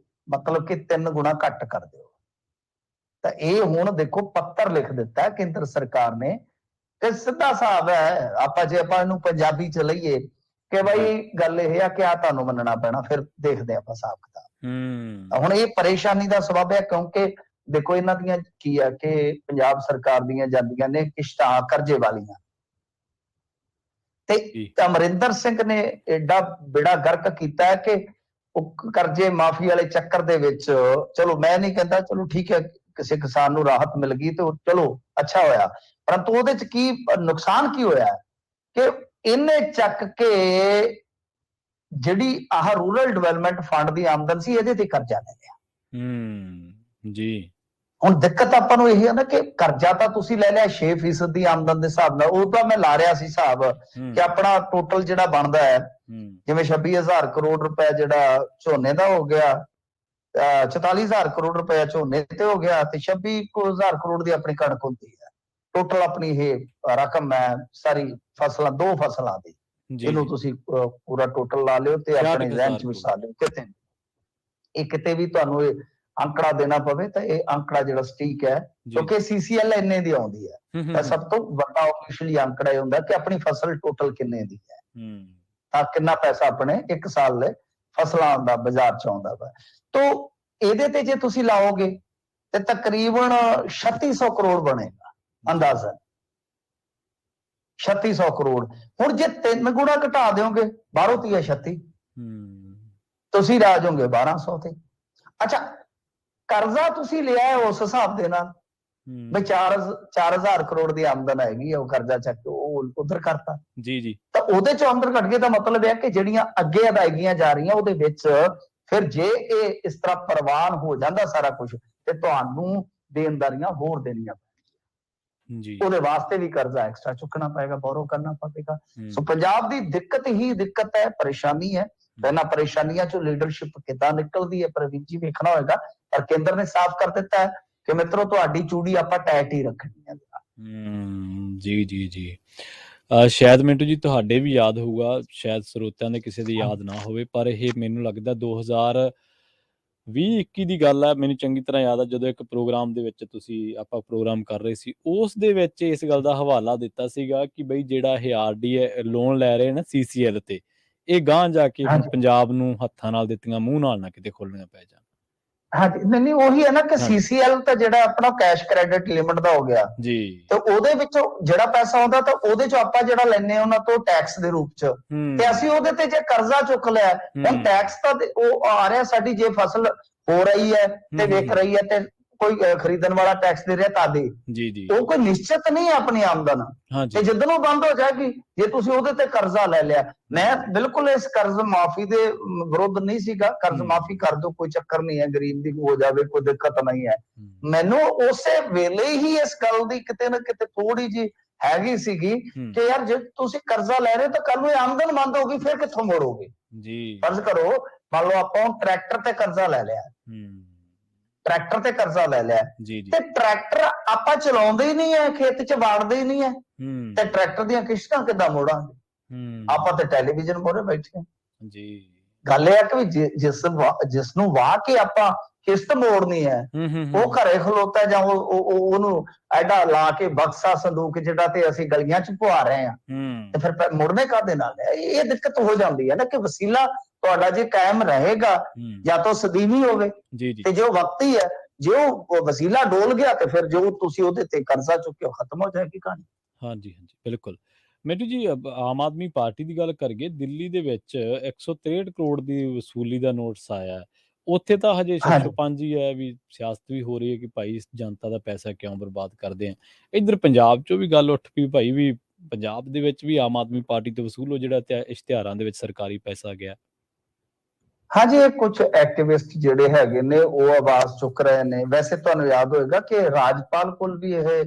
ਮਤਲਬ ਕਿ 3 ਗੁਣਾ ਘੱਟ ਕਰ ਦਿਓ। ਤਾਂ ਇਹ ਹੁਣ ਦੇਖੋ ਪੱਤਰ ਲਿਖ ਦਿੱਤਾ ਕੇਂਦਰ ਸਰਕਾਰ ਨੇ, ਤੇ ਸਿੱਧਾ ਹਿਸਾਬ ਹੈ, ਆਪਾਂ ਜੇ ਆਪਾਂ ਇਹਨੂੰ ਪੰਜਾਬੀ ਚ ਲਈਏ ਕਿ ਬਈ ਗੱਲ ਇਹ ਆ ਕਿ ਆ ਤੁਹਾਨੂੰ ਮੰਨਣਾ ਪੈਣਾ, ਫਿਰ ਦੇਖਦੇ ਆਪਾਂ ਹਿਸਾਬ ਕਿਤਾਬ। ਹੁਣ ਇਹ ਪਰੇਸ਼ਾਨੀ ਦਾ ਸਬਬ ਹੈ, ਕਿਉਂਕਿ ਦੇਖੋ ਇਹਨਾਂ ਦੀਆਂ ਕੀ ਆ ਕਿ ਪੰਜਾਬ ਸਰਕਾਰ ਦੀਆਂ ਜਾਂਦੀਆਂ ਨੇ ਕਿਸ਼ਤਾਂ ਕਰਜ਼ੇ ਵਾਲੀਆਂ, ਤੇ ਅਮਰਿੰਦਰ ਸਿੰਘ ਨੇ ਐਡਾ ਬੇੜਾ ਗਰਕ ਕੀਤਾ ਹੈ ਕਿ ਉਹ ਕਰਜ਼ੇ ਮਾਫੀ ਵਾਲੇ ਚੱਕਰ ਦੇ ਵਿੱਚ, ਚਲੋ ਮੈਂ ਨਹੀਂ ਕਹਿੰਦਾ, ਚਲੋ ਠੀਕ ਹੈ, ਕਿਸੇ ਕਿਸਾਨ ਨੂੰ ਰਾਹਤ ਮਿਲ ਗਈ ਤੇ ਚਲੋ ਅੱਛਾ ਹੋਇਆ, ਪਰੰਤੂ ਉਹਦੇ ਚ ਕੀ ਨੁਕਸਾਨ ਕੀ ਹੋਇਆ ਕਿ ਇਹਨੇ ਚੱਕ ਕੇ ਜਿਹੜੀ ਆਹ ਰੂਰਲ ਡਿਵੈਲਪਮੈਂਟ ਫੰਡ ਦੀ ਆਮਦਨ ਸੀ, ਇਹਦੇ ਤੇ ਕਰਜ਼ਾ ਲੈ ਲਿਆ। ਜੀ। ਹੁਣ ਦਿੱਕਤ ਆਪਾਂ ਨੂੰ ਇਹ ਹੈ ਨਾ ਕਿ ਕਰਜ਼ਾ ਤਾਂ ਤੁਸੀਂ ਲੈ ਲਿਆ 6% ਦੀ ਆਮਦਨ ਦੇ ਹਿਸਾਬ ਨਾਲ, ਉਹ ਤਾਂ ਮੈਂ ਲਾ ਰਿਹਾ ਸੀ ਹਿਸਾਬ ਕਿ ਆਪਣਾ ਟੋਟਲ ਜਿਹੜਾ ਬਣਦਾ ਹੈ, ਜਿਵੇਂ 26,000 ਕਰੋੜ ਰੁਪਏ ਜਿਹੜਾ ਝੋਨੇ ਦਾ ਹੋ ਗਿਆ, 44,000 ਕਰੋੜ ਰੁਪਏ ਝੋਨੇ ਤੇ ਹੋ ਗਿਆ, ਤੇ 26,000 ਕਰੋੜ ਦੀ ਆਪਣੀ ਕਣਕ ਹੁੰਦੀ ਹੈ। ਟੋਟਲ ਆਪਣੀ ਇਹ ਰਕਮ ਹੈ ਸਾਰੀ ਫਸਲਾਂ, 2 ਫਸਲਾਂ ਦੀ, ਇਹਨੂੰ ਤੁਸੀਂ ਪੂਰਾ ਟੋਟਲ ਲਾ ਲਿਓ ਤੇ ਆਪਣੇ ਜ਼ਿਹਨ ਚ ਵਿਸਾ ਲਿਓ। ਕਿਤੇ ਵੀ ਤੁਹਾਨੂੰ ਇਹ ਅੰਕੜਾ ਦੇਣਾ ਪਵੇ ਤਾਂ ਇਹ ਅੰਕੜਾ ਜਿਹੜਾ ਸਟੀਕ ਹੈ, ਕਿਉਂਕਿ CCL ਇੰਨੇ ਦੀ ਆਉਂਦੀ ਹੈ, ਤਾਂ ਸਭ ਤੋਂ ਵੱਡਾ ਆਫੀਸ਼ੀਅਲੀ ਅੰਕੜਾ ਇਹ ਹੁੰਦਾ ਕਿ ਆਪਣੀ ਫਸਲ ਟੋਟਲ ਕਿੰਨੇ ਦੀ ਹੈ, ਤਾਂ ਕਿੰਨਾ ਪੈਸਾ ਆਪਣੇ 1 ਸਾਲ ਦੇ ਫਸਲਾਂ ਦਾ ਬਾਜ਼ਾਰ ਚ ਆਉਂਦਾ ਵਾ। ਤੋ ਇਹਦੇ ਤੇ ਜੇ ਤੁਸੀਂ ਲਾਓਗੇ ਤੇ ਤਕਰੀਬਨ 3600 ਕਰੋੜ ਬਣੇਗਾ ਅੰਦਾਜ਼ਨ, 3600 ਕਰੋੜ। ਹੁਣ ਜੇ 3 ਗੁਣਾ ਘਟਾ ਦਿਓਗੇ, 12 × 36, ਤੁਸੀਂ ਰਹਿ ਜਾਓਗੇ 1200 ਤੇ। ਅੱਛਾ, ਕਰਜ਼ਾ ਤੁਸੀਂ ਲਿਆ ਹੈ ਉਸ ਹਿਸਾਬ ਦੇ ਨਾਲ, ਬਈ 4,000 ਕਰੋੜ ਦੀ ਆਮਦਨ ਹੈਗੀ, ਉਹ ਕਰਜ਼ਾ ਚੱਕ ਉਹ ਉਧਰ ਕਰਤਾ, ਜੀ, ਤਾਂ ਉਹਦੇ ਚੋਂ ਆਮਦਨ ਘਟ ਗਈ, ਤਾਂ ਮਤਲਬ ਹੈ ਕਿ ਜਿਹੜੀਆਂ ਅੱਗੇ ਅਦਾਇਗੀਆਂ ਜਾ ਰਹੀਆਂ ਉਹਦੇ ਵਿੱਚ ਫਿਰ ਜੇ ਇਹ ਇਸ ਤਰ੍ਹਾਂ ਪ੍ਰਵਾਨ ਹੋ ਜਾਂਦਾ ਸਾਰਾ ਕੁਝ, ਤੇ ਤੁਹਾਨੂੰ ਦੇਣਦਾਰੀਆਂ ਹੋਰ ਦੇਣੀਆਂ ਪੈਣਗੀਆਂ। ਜੀ। ਉਹਦੇ ਵਾਸਤੇ ਵੀ ਕਰਜ਼ਾ ਐਕਸਟਰਾ ਚੁੱਕਣਾ ਪਏਗਾ, ਬੋਰੋ ਕਰਨਾ ਪਵੇਗਾ। ਸੋ ਹੂੰ, ਪੰਜਾਬ ਦੀ ਦਿੱਕਤ ਹੀ ਦਿੱਕਤ ਹੈ, ਪਰੇਸ਼ਾਨੀ ਹੈ। ਇਹਨਾਂ ਪਰੇਸ਼ਾਨੀਆਂ ਚੋਂ ਲੀਡਰਸ਼ਿਪ ਕਿੱਦਾਂ ਨਿਕਲਦੀ ਹੈ, ਪ੍ਰਵੀਨ ਜੀ ਵੇਖਣਾ ਹੋਏਗਾ। ਪਰ ਕੇਂਦਰ ਨੇ ਸਾਫ਼ ਕਰ ਦਿੱਤਾ ਹੈ ਕਿ ਮਿੱਤਰੋ ਤੁਹਾਡੀ ਚੂੜੀ ਆਪਾਂ ਟਾਈਟ ਹੀ ਰੱਖਣੀ ਹੈ। ਜੀ, ਜੀ, ਜੀ। ਸ਼ਾਇਦ ਮਿੰਟੂ ਜੀ ਤੁਹਾਡੇ ਵੀ ਯਾਦ ਹੋਊਗਾ, ਸ਼ਾਇਦ ਸਰੋਤਿਆਂ ਦੇ ਕਿਸੇ ਦੀ ਯਾਦ ਨਾ ਹੋਵੇ, ਪਰ ਇਹ ਮੈਨੂੰ ਲੱਗਦਾ 2020-21 ਦੀ ਗੱਲ ਹੈ। ਮੈਨੂੰ ਚੰਗੀ ਤਰ੍ਹਾਂ ਯਾਦ ਆ, ਜਦੋਂ ਇੱਕ ਪ੍ਰੋਗਰਾਮ ਦੇ ਵਿੱਚ ਆਪਾਂ ਪ੍ਰੋਗਰਾਮ ਕਰ ਰਹੇ ਸੀ, ਉਸ ਦੇ ਵਿੱਚ ਇਸ ਗੱਲ ਦਾ ਹਵਾਲਾ ਦਿੱਤਾ ਸੀਗਾ ਕਿ ਬਈ ਜਿਹੜਾ ਇਹ ਆਰਡੀ ਲੋਨ ਲੈ ਰਹੇ ਨਾ CCL ਤੇ, ਇਹ ਗਾਂਹ ਜਾ ਕੇ ਹਾਂਜੀ ਪੰਜਾਬ ਨੂੰ ਹੱਥਾਂ ਨਾਲ ਦਿੱਤੀਆਂ ਮੂੰਹ ਨਾਲ ਨਾ ਕਿਤੇ ਖੋਲਣੀਆਂ ਪੈ ਜਾਣ। ਹਾਂਜੀ, ਨਹੀਂ ਉਹੀ ਹੈ ਨਾ ਕਿ ਹਾਂਜੀ CCL ਤਾਂ ਜਿਹੜਾ ਆਪਣਾ ਕੈਸ਼ ਕ੍ਰੈਡਿਟ ਲਿਮਿਟ ਦਾ ਹੋ ਗਿਆ, ਜੀ। ਤੇ ਉਹਦੇ ਵਿੱਚੋਂ ਜਿਹੜਾ ਪੈਸਾ ਆਉਂਦਾ ਤਾਂ ਉਹਦੇ ਚੋਂ ਆਪਾਂ ਜਿਹੜਾ ਲੈਨੇ ਉਹਨਾਂ ਤੋਂ ਟੈਕਸ ਦੇ ਰੂਪ ਚ, ਤੇ ਅਸੀਂ ਉਹਦੇ ਤੇ ਜੇ ਕਰਜ਼ਾ ਚੁੱਕ ਲਿਆ, ਹੁਣ ਟੈਕਸ ਤਾਂ ਉਹ ਆ ਰਿਹਾ ਸਾਡੀ, ਜੇ ਫਸਲ ਹੋ ਰਹੀ ਹੈ ਤੇ ਵਿਕ ਰਹੀ ਹੈ ਤੇ ਕੋਈ ਖਰੀਦਣ ਵਾਲਾ ਟੈਕਸ ਦੇ ਰਿਹਾ ਤਾਂ ਦੇ, ਜੀ ਜੀ ਉਹ ਕੋਈ ਨਿਸ਼ਚਿਤ ਨਹੀਂ ਹੈ ਆਪਣੀ ਆਮਦਨ। ਤੇ ਜਦੋਂ ਉਹ ਬੰਦ ਹੋ ਜਾਏਗੀ, ਜੇ ਤੁਸੀਂ ਉਹਦੇ ਤੇ ਕਰਜ਼ਾ ਲੈ ਲਿਆ, ਮੈਂ ਬਿਲਕੁਲ ਇਸ ਕਰਜ਼ ਮਾਫੀ ਦੇ ਵਿਰੁੱਧ ਨਹੀਂ ਸੀਗਾ। ਕਰਜ਼ ਮਾਫੀ ਕਰ ਦਿਓ, ਕੋਈ ਚੱਕਰ ਨਹੀਂ ਹੈ, ਗਰੀਬ ਦੀ ਹੋ ਜਾਵੇ, ਕੋਈ ਦਿੱਕਤ ਨਹੀਂ ਹੈ। ਮੈਨੂੰ ਉਸੇ ਵੇਲੇ ਹੀ ਇਸ ਗੱਲ ਦੀ ਕਿਤੇ ਨਾ ਕਿਤੇ ਥੋੜੀ ਜਿਹੀ ਹੈਗੀ ਸੀਗੀ ਕਿ ਯਾਰ ਜੇ ਤੁਸੀਂ ਕਰਜ਼ਾ ਲੈ ਰਹੇ ਤਾਂ ਕੱਲ ਨੂੰ ਆਮਦਨ ਬੰਦ ਹੋ ਗਈ, ਫਿਰ ਕਿੱਥੋਂ ਮੋੜੋਗੇ ਜੀ। ਫਰਜ਼ ਕਰੋ ਮੰਨ ਲਓ ਆਪਾਂ ਟਰੈਕਟਰ ਤੇ ਕਰਜ਼ਾ ਲੈ ਲਿਆ, ਟਰੈਕਟਰ ਤੇ ਕਰਜ਼ਾ ਲੈ ਲਿਆ, ਤੇ ਟਰੈਕਟਰ ਆਪਾਂ ਚਲਾਉਂਦੇ ਹੀ ਨਹੀਂ ਹੈ, ਖੇਤ ਚ ਵਾੜਦੇ ਹੀ ਨਹੀਂ ਹੈ, ਤੇ ਟਰੈਕਟਰ ਦੀਆਂ ਕਿਸ਼ਤਾਂ ਕਿੱਦਾਂ ਮੋੜਾਂਗੇ? ਆਪਾਂ ਤੇ ਟੈਲੀਵਿਜ਼ਨ ਮੋਰੇ ਬੈਠੇ ਹਾਂ ਜੀ। ਗੱਲ ਇਹ ਹੈ ਕਿ ਜਿਸ ਨੂੰ ਵਾਹ ਕੇ ਆਪਾਂ ਕਿਸ਼ਤ ਮੋੜਨੀ ਹੈ, ਉਹ ਘਰੇ ਖਲੋਤਾ ਜਾਂ ਉਹਨੂੰ ਐਡਾ ਲਾ ਕੇ ਬਕਸਾ ਸੰਦੂਕ ਜਿਹੜਾ ਤੇ ਅਸੀਂ ਗਲੀਆਂ ਚ ਪਵਾ ਰਹੇ ਹਾਂ, ਤੇ ਫਿਰ ਮੁੜਨੇ ਕਾਹਦੇ ਨਾਲ ਹੈ? ਇਹ ਦਿੱਕਤ ਹੋ ਜਾਂਦੀ ਹੈ ਨਾ ਕਿ ਵਸੀਲਾ ਤੁਹਾਡਾ ਜੇ ਕਾਇਮ ਰਹੇਗਾ ਜਾਂ ਤਾਂ ਸਦੀਵੀ ਹੋਵੇ, ਤੇ ਜੋ ਵਕਤੀ ਹੈ, ਜੇ ਉਹ ਵਸੀਲਾ ਡੋਲ ਗਿਆ ਤੇ ਫਿਰ ਜੋ ਤੁਸੀਂ ਉਹਦੇ ਤੇ ਕਰਜ਼ਾ ਚੁੱਕਿਓ ਖਤਮ ਹੋ ਜਾਏਗੀ ਕਹਾਣੀ। ਹਾਂਜੀ ਹਾਂਜੀ ਬਿਲਕੁਲ। ਮਿੰਟੂ ਜੀ, ਆਮ ਆਦਮੀ ਪਾਰਟੀ ਦੀ ਗੱਲ ਕਰੀਏ, ਦਿੱਲੀ ਦੇ ਵਿੱਚ 163 ਕਰੋੜ ਦੀ ਵਸੂਲੀ ਦਾ ਨੋਟਿਸ ਆਇਆ ਹੈ। ਉੱਥੇ ਤਾਂ ਹਜੇ 605 ਹੀ ਹੈ, ਵੀ ਸਿਆਸਤ ਵੀ ਹੋ ਰਹੀ ਹੈ ਕਿ ਭਾਈ ਜਨਤਾ ਦਾ ਪੈਸਾ ਕਿਉਂ ਬਰਬਾਦ ਕਰਦੇ ਆ। ਇੱਧਰ ਪੰਜਾਬ 'ਚੋਂ ਵੀ ਗੱਲ ਉੱਠ ਪਈ ਭਾਈ, ਵੀ ਪੰਜਾਬ ਦੇ ਵਿੱਚ ਵੀ ਆਮ ਆਦਮੀ ਪਾਰਟੀ ਤੋਂ ਵਸੂਲੋ, ਜਿਹੜਾ ਇਸ਼ਤਿਹਾਰਾਂ ਦੇ ਵਿੱਚ ਸਰਕਾਰੀ ਪੈਸਾ ਗਿਆ। ਹਾਂਜੀ, ਇਹ ਕੁਝ ਐਕਟਿਵਿਸਟ ਜਿਹੜੇ ਹੈਗੇ ਨੇ ਉਹ ਆਵਾਜ਼ ਚੁੱਕ ਰਹੇ ਨੇ। ਵੈਸੇ ਤੁਹਾਨੂੰ ਯਾਦ ਹੋਏਗਾ ਕਿ ਰਾਜਪਾਲ ਕੋਲ ਵੀ ਇਹ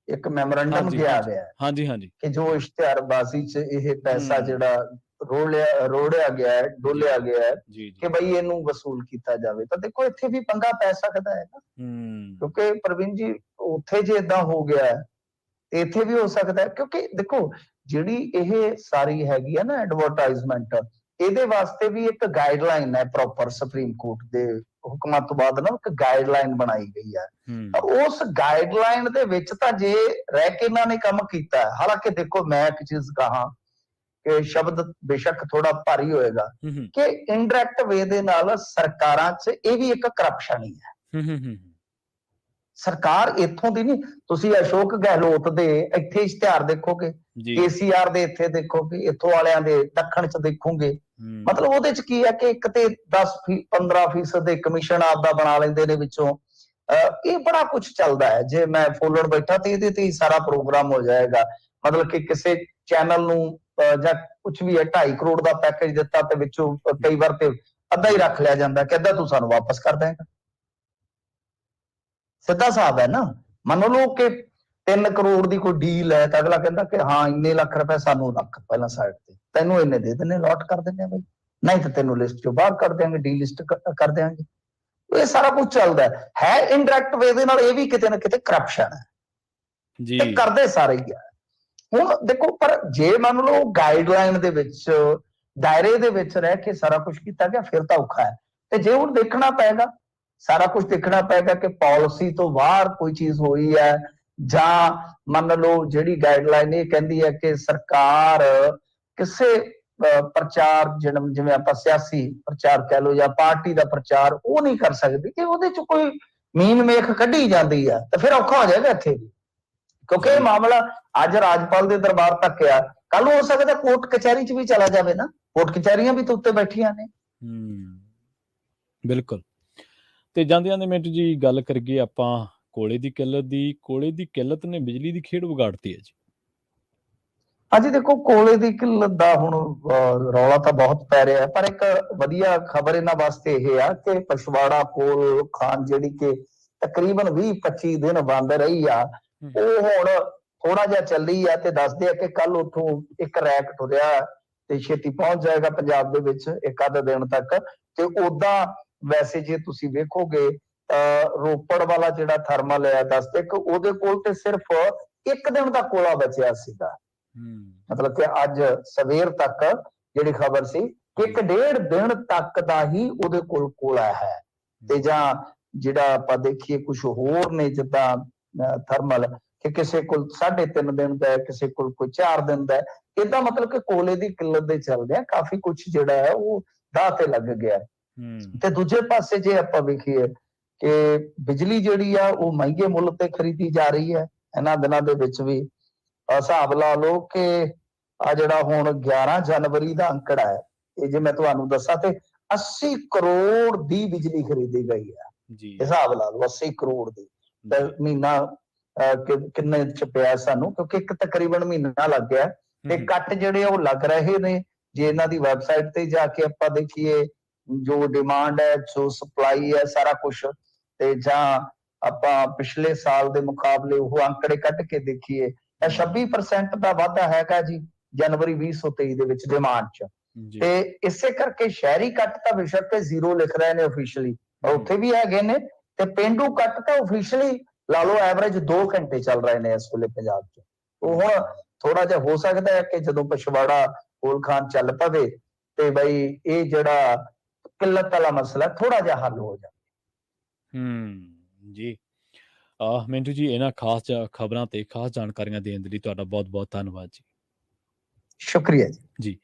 ਇੱਕ ਮੈਮੋਰੰਡਮ ਗਿਆ ਹੋਇਆ ਹੈ, ਹਾਂਜੀ ਹਾਂਜੀ, ਕਿ ਜੋ ਇਸ਼ਤਿਹਾਰਬਾਜ਼ੀ 'ਚ ਇਹ ਪੈਸਾ ਜਿਹੜਾ ਰੋੜਿਆ ਗਿਆ ਹੈ, ਡੋਲਿਆ ਗਿਆ ਹੈ, ਕਿ ਬਈ ਇਹਨੂੰ ਵਸੂਲ ਕੀਤਾ ਜਾਵੇ। ਤਾਂ ਦੇਖੋ ਇੱਥੇ ਵੀ ਪੰਗਾ ਪੈ ਸਕਦਾ ਹੈ ਨਾ, ਕਿਉਂਕਿ ਪ੍ਰਵੀਨ ਜੀ ਉੱਥੇ ਜੇ ਏਦਾਂ ਹੋ ਗਿਆ ਤੇ ਇੱਥੇ ਵੀ ਹੋ ਸਕਦਾ ਹੈ। ਕਿਉਂਕਿ ਦੇਖੋ ਜਿਹੜੀ ਇਹ ਸਾਰੀ ਹੈਗੀ ਹੈ ਨਾ ਐਡਵਰਟਾਈਜ਼ਮੈਂਟ, ਇਹਦੇ ਵਾਸਤੇ ਵੀ ਇੱਕ ਗਾਈਡਲਾਈਨ ਹੈ ਪ੍ਰੋਪਰ, ਸੁਪਰੀਮ ਕੋਰਟ ਦੇ ਹੁਕਮਾਂ ਤੋਂ ਬਾਅਦ ਨਾ ਇੱਕ ਗਾਈਡਲਾਈਨ ਬਣਾਈ ਗਈ ਹੈ। ਤਾਂ ਉਸ ਗਾਈਡਲਾਈਨ ਦੇ ਵਿੱਚ ਤਾਂ ਜੇ ਰਹਿ ਕੇ ਇਹਨਾਂ ਨੇ ਕੰਮ ਕੀਤਾ, ਹਾਲਾਂਕਿ ਦੇਖੋ ਮੈਂ ਇੱਕ ਚੀਜ਼ ਕਹਾਂ ਕਿ ਸ਼ਬਦ ਬੇਸ਼ੱਕ ਥੋੜਾ ਭਾਰੀ ਹੋਏਗਾ ਕਿ ਇਨਡਾਇਰੈਕਟ ਵੇ ਦੇ ਨਾਲ ਸਰਕਾਰਾਂ 'ਚ ਇਹ ਵੀ ਇੱਕ ਕਰਪਸ਼ਨ ਹੀ ਹੈ। ਸਰਕਾਰ ਇੱਥੋਂ ਦੀ ਨਹੀਂ, ਤੁਸੀਂ ਅਸ਼ੋਕ ਗਹਿਲੋਤ ਦੇ ਇੱਥੇ ਇਸ਼ਤਿਹਾਰ ਦੇਖੋਗੇ, KCR ਦੇ ਇੱਥੇ ਦੇਖੋਗੇ, ਇੱਥੋਂ ਵਾਲਿਆਂ ਦੇ ਦੱਖਣ 'ਚ ਦੇਖੋਗੇ, ਮਤਲਬ ਉਹਦੇ 'ਚ ਕੀ ਹੈ ਕਿ ਇੱਕ ਤੇ 10-15% ਦੇ ਕਮਿਸ਼ਨ ਆਪਦਾ ਬਣਾ ਲੈਂਦੇ ਨੇ ਵਿੱਚੋਂ। ਇਹ ਬੜਾ ਕੁਝ ਚੱਲਦਾ ਹੈ। ਜੇ ਮੈਂ ਫੋਲਣ ਬੈਠਾ ਤੇ ਇਹਦੇ ਤੇ ਹੀ ਸਾਰਾ ਪ੍ਰੋਗਰਾਮ ਹੋ ਜਾਏਗਾ। ਮਤਲਬ ਕਿ ਕਿਸੇ ਚੈਨਲ ਨੂੰ ਜਾਂ ਕੁਝ ਵੀ ਹੈ 2.5 ਕਰੋੜ ਦਾ ਪੈਕੇਜ ਦਿੱਤਾ ਤੇ ਵਿੱਚੋਂ ਕਈ ਵਾਰ ਤੇ ਅੱਧਾ ਹੀ ਰੱਖ ਲਿਆ ਜਾਂਦਾ ਕਿ ਅੱਧਾ ਤੂੰ ਸਾਨੂੰ ਵਾਪਸ ਕਰ ਦੇਗਾ। ਸਿੱਧਾ ਹਿਸਾਬ ਹੈ ਨਾ। ਮੰਨ ਲਓ ਕਿ 3 ਕਰੋੜ ਦੀ ਕੋਈ ਡੀਲ ਹੈ ਤਾਂ ਅਗਲਾ ਕਹਿੰਦਾ ਕਿ ਹਾਂ ਇੰਨੇ ਲੱਖ ਰੁਪਏ ਸਾਨੂੰ ਰੱਖ ਪਹਿਲਾਂ ਸਾਈਡ ਤੇ, ਤੈਨੂੰ ਇੰਨੇ ਦੇ ਦਿੰਨੇ, ਅਲਾਟ ਕਰ ਦਿੰਨੇ ਆ ਬਈ, ਨਹੀਂ ਤਾਂ ਤੈਨੂੰ ਲਿਸਟ ਚੋਂ ਬਾਹਰ ਕਰ ਦਿਆਂਗੇ, ਡੀ ਲਿਸਟ ਕਰ ਦਿਆਂਗੇ। ਇਹ ਸਾਰਾ ਕੁਝ ਚੱਲਦਾ ਹੈ ਇਨਡਾਇਰੈਕਟ ਵੇ ਦੇ ਨਾਲ। ਇਹ ਵੀ ਕਿਤੇ ਨਾ ਕਿਤੇ ਕਰਪਸ਼ਨ ਹੈ ਜੀ, ਤੇ ਕਰਦੇ ਸਾਰੇ ਹੀ ਆ। ਹੁਣ ਦੇਖੋ, ਪਰ ਜੇ ਮੰਨ ਲਓ ਗਾਈਡਲਾਈਨ ਦੇ ਵਿੱਚ, ਦਾਇਰੇ ਦੇ ਵਿੱਚ ਰਹਿ ਕੇ ਸਾਰਾ ਕੁਝ ਕੀਤਾ ਗਿਆ, ਫਿਰ ਤਾਂ ਔਖਾ ਹੈ। ਤੇ ਜੇ ਹੁਣ ਦੇਖਣਾ ਪਏਗਾ, ਸਾਰਾ ਕੁਝ ਦੇਖਣਾ ਪਏਗਾ ਕਿ ਪਾਲਿਸੀ ਤੋਂ ਬਾਹਰ ਕੋਈ ਚੀਜ਼ ਹੋਈ ਹੈ, ਜਾਂ ਮੰਨ ਲਓ ਜਿਹੜੀ ਗਾਈਡਲਾਈਨ ਇਹ ਕਹਿੰਦੀ ਹੈ ਕਿ ਸਰਕਾਰ ਕਿਸੇ ਪ੍ਰਚਾਰ, ਜਿਵੇਂ ਆਪਾਂ ਸਿਆਸੀ ਪ੍ਰਚਾਰ ਕਹਿ ਲਓ ਜਾਂ ਪਾਰਟੀ ਦਾ ਪ੍ਰਚਾਰ, ਉਹ ਨਹੀਂ ਕਰ ਸਕਦੀ, ਕਿ ਉਹਦੇ 'ਚ ਕੋਈ ਮੀਨ ਮੇਖ ਕੱਢੀ ਜਾਂਦੀ ਆ, ਤਾਂ ਫਿਰ ਔਖਾ ਹੋ ਜਾਏਗਾ ਇੱਥੇ ਵੀ। ਕਿਉਂਕਿ ਇਹ ਮਾਮਲਾ ਅੱਜ ਰਾਜਪਾਲ ਦੇ ਦਰਬਾਰ ਤੱਕ ਆ, ਕੱਲ ਹੋ ਸਕਦਾ ਕੋਰਟ ਕਚਹਿਰੀ 'ਚ ਵੀ ਚਲਾ ਜਾਵੇ ਨਾ। ਕੋਰਟ ਕਚਹਿਰੀਆਂ ਵੀ ਤਾਂ ਉੱਤੇ ਬੈਠੀਆਂ ਨੇ। ਬਿਲਕੁਲ। ਤੇ ਜਾਂਦੇ ਮਿੰਟੂ ਜੀ ਗੱਲ ਕਰੀਏ ਆਪਾਂ ਕੋਲੇ ਦੀ ਕਿੱਲਤ ਦੀ। ਕੋਲੇ ਦੀ ਕਿੱਲਤ ਨੇ ਬਿਜਲੀ ਦੀ ਖੇਡ ਵਿਗਾੜਤੀ ਹੈ ਜੀ। ਹਾਂਜੀ ਦੇਖੋ, ਕੋਲੇ ਦੀ ਕਿੱਲਤ ਦਾ ਹੁਣ ਰੌਲਾ ਤਾਂ ਬਹੁਤ ਪੈ ਰਿਹਾ ਹੈ, ਪਰ ਇੱਕ ਵਧੀਆ ਖਬਰ ਇਹਨਾਂ ਵਾਸਤੇ ਇਹ ਆ ਕਿ ਪਛਵਾੜਾ ਕੋਲ ਖਾਨ ਜਿਹੜੀ ਕਿ ਤਕਰੀਬਨ 20-25 ਦਿਨ ਬੰਦ ਰਹੀ ਆ, ਹੂੰ, ਉਹ ਹੁਣ ਥੋੜਾ ਜਿਹਾ ਚੱਲੀ ਆ ਤੇ ਦੱਸਦੇ ਆ ਕਿ ਕੱਲ ਉੱਥੋਂ ਇੱਕ ਰੈਕ ਤੁਰਿਆ ਤੇ ਛੇਤੀ ਪਹੁੰਚ ਜਾਏਗਾ ਪੰਜਾਬ ਦੇ ਵਿੱਚ ਇੱਕ ਅੱਧ ਦਿਨ ਤੱਕ। ਤੇ ਓਦਾਂ ਵੈਸੇ ਜੇ ਤੁਸੀਂ ਵੇਖੋਗੇ ਰੋਪੜ ਵਾਲਾ ਜਿਹੜਾ ਥਰਮਲ ਹੈ ਦੱਸਦੇ ਕਿ ਉਹਦੇ ਕੋਲ ਤੇ ਸਿਰਫ ਇੱਕ ਦਿਨ ਦਾ ਕੋਲਾ ਬਚਿਆ ਸੀਗਾ। ਹੂੰ, ਮਤਲਬ ਕਿ ਅੱਜ ਸਵੇਰ ਤੱਕ ਜਿਹੜੀ ਖਬਰ ਸੀ ਇੱਕ ਡੇਢ ਦਿਨ ਤੱਕ ਦਾ ਹੀ ਉਹਦੇ ਕੋਲ ਕੋਲਾ ਹੈ। ਤੇ ਜਾਂ ਜਿਹੜਾ ਆਪਾਂ ਦੇਖੀਏ ਕੁਝ ਹੋਰ ਨੇ ਜਿੱਦਾਂ ਥਰਮਲ ਕਿ ਕਿਸੇ ਕੋਲ 3.5 ਦਿਨ ਦਾ ਹੈ, ਕਿਸੇ ਕੋਲ ਕੋਈ 4 ਦਿਨ ਦਾ ਹੈ। ਇਹਦਾ ਮਤਲਬ ਕਿ ਕੋਲੇ ਦੀ ਕਿੱਲਤ ਦੇ ਚੱਲਦੇ ਆ ਕਾਫੀ ਕੁਝ ਜਿਹੜਾ ਹੈ ਉਹ ਦਾਅ ਤੇ ਲੱਗ ਗਿਆ। ਹੂੰ, ਤੇ ਦੂਜੇ ਪਾਸੇ ਜੇ ਆਪਾਂ ਵੇਖੀਏ ਕਿ ਬਿਜਲੀ ਜਿਹੜੀ ਆ ਉਹ ਮਹਿੰਗੇ ਮੁੱਲ ਤੇ ਖਰੀਦੀ ਜਾ ਰਹੀ ਹੈ ਇਹਨਾਂ ਦਿਨਾਂ ਦੇ ਵਿੱਚ ਵੀ। ਹਿਸਾਬ ਲਾ ਲਓ ਕਿ ਆ ਜਿਹੜਾ ਹੁਣ 11 ਜਨਵਰੀ ਦਾ ਅੰਕੜਾ ਹੈ ਇਹ ਜੇ ਮੈਂ ਤੁਹਾਨੂੰ ਦੱਸਾਂ ਤੇ 80 ਕਰੋੜ ਦੀ ਬਿਜਲੀ ਖਰੀਦੀ ਗਈ ਹੈ। ਜੀ, ਹਿਸਾਬ ਲਾ ਲਓ 80 ਕਰੋੜ ਦੀ। ਤੇ ਮਹੀਨਾ ਕਿੰਨੇ ਚ ਪਿਆ ਸਾਨੂੰ ਕਿਉਂਕਿ ਇੱਕ ਤਕਰੀਬਨ ਮਹੀਨਾ ਲੱਗ ਗਿਆ ਤੇ ਕੱਟ ਜਿਹੜੇ ਉਹ ਲੱਗ ਰਹੇ ਨੇ। ਜੇ ਇਹਨਾਂ ਦੀ ਵੈਬਸਾਈਟ ਤੇ ਜਾ ਕੇ ਆਪਾਂ ਦੇਖੀਏ ਜੋ ਡਿਮਾਂਡ ਹੈ ਜੋ ਸਪਲਾਈ ਹੈ ਸਾਰਾ ਕੁਝ ਤੇ ਜਾਂ ਆਪਾਂ ਪਿਛਲੇ ਸਾਲ ਦੇ ਮੁਕਾਬਲੇ ਉਹ ਅੰਕੜੇ ਕੱਢ ਕੇ ਦੇਖੀਏ ਤਾਂ 26% ਦਾ ਵਾਧਾ ਹੈਗਾ ਜੀ ਜਨਵਰੀ 2023 ਦੇ ਵਿੱਚ ਡਿਮਾਂਡ 'ਚ। ਜੀ, ਤੇ ਇਸੇ ਕਰਕੇ ਸ਼ਹਿਰੀ ਕੱਟ ਤਾਂ ਬੇਸ਼ੱਕ ਜ਼ੀਰੋ ਲਿਖ ਰਹੇ ਨੇ ਆਫੀਸ਼ੀਅਲੀ ਉੱਥੇ ਵੀ ਹੈਗੇ ਨੇ ਤੇ ਪੇਂਡੂ ਕੱਟ ਤਾਂ ਆਫੀਸ਼ੀਅਲੀ ਲਾ ਲਓ ਐਵਰੇਜ 2 ਘੰਟੇ ਚੱਲ ਰਹੇ ਨੇ ਇਸ ਵੇਲੇ ਪੰਜਾਬ 'ਚ। ਉਹ ਹੁਣ ਥੋੜਾ ਜਿਹਾ ਹੋ ਸਕਦਾ ਹੈ ਕਿ ਜਦੋਂ ਪਛਵਾੜਾ ਹੋਲ ਖਾਨ ਚੱਲ ਪਵੇ ਤੇ ਬਈ ਇਹ ਜਿਹੜਾ ਕਿੱਲਤ ਵਾਲਾ ਮਸਲਾ ਥੋੜਾ ਜਿਹਾ ਹੱਲ ਹੋ ਜਾਵੇ। ਜੀ। ਮਿੰਟੂ ਜੀ ਇਹਨਾਂ ਖਾਸ ਖਬਰਾਂ ਤੇ ਖਾਸ ਜਾਣਕਾਰੀਆਂ ਦੇਣ ਦੇ ਲਈ ਤੁਹਾਡਾ ਬਹੁਤ-ਬਹੁਤ ਧੰਨਵਾਦ ਜੀ। ਸ਼ੁਕਰੀਆ ਜੀ। ਜੀ।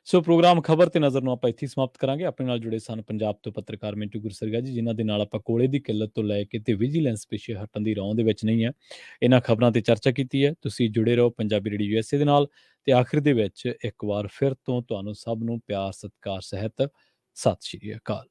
ਸੋ ਪ੍ਰੋਗਰਾਮ ਖਬਰ ਤੇ ਨਜ਼ਰ ਨੂੰ ਆਪਾਂ ਇੱਥੇ ਹੀ ਸਮਾਪਤ ਕਰਾਂਗੇ। ਆਪਣੇ ਨਾਲ ਜੁੜੇ ਸਨ ਪੰਜਾਬ ਤੋਂ ਪੱਤਰਕਾਰ ਮਿੰਟੂ ਗੁਰਸਰਗਾ ਜੀ ਜਿਨ੍ਹਾਂ ਦੇ ਨਾਲ ਆਪਾਂ ਕੋਲੇ ਦੀ ਕਿੱਲਤ ਤੋਂ ਲੈ ਕੇ ਤੇ ਵਿਜੀਲੈਂਸ ਪਿੱਛੇ ਹਟਣ ਦੀ ਰੌਂ ਦੇ ਵਿੱਚ ਨਹੀਂ ਹੈ ਇਹਨਾਂ ਖਬਰਾਂ ਤੇ ਚਰਚਾ ਕੀਤੀ ਹੈ। ਤੁਸੀਂ ਜੁੜੇ ਰਹੋ ਪੰਜਾਬੀ ਰੇਡੀਓ USA ਦੇ ਨਾਲ ਤੇ ਆਖਿਰ ਦੇ ਵਿੱਚ ਇੱਕ ਵਾਰ ਫਿਰ ਤੋਂ ਤੁਹਾਨੂੰ ਸਭ ਨੂੰ ਪਿਆਰ ਸਤਿਕਾਰ ਸਹਿਤ ਸਤਿ ਸ਼੍ਰੀ ਅਕਾਲ।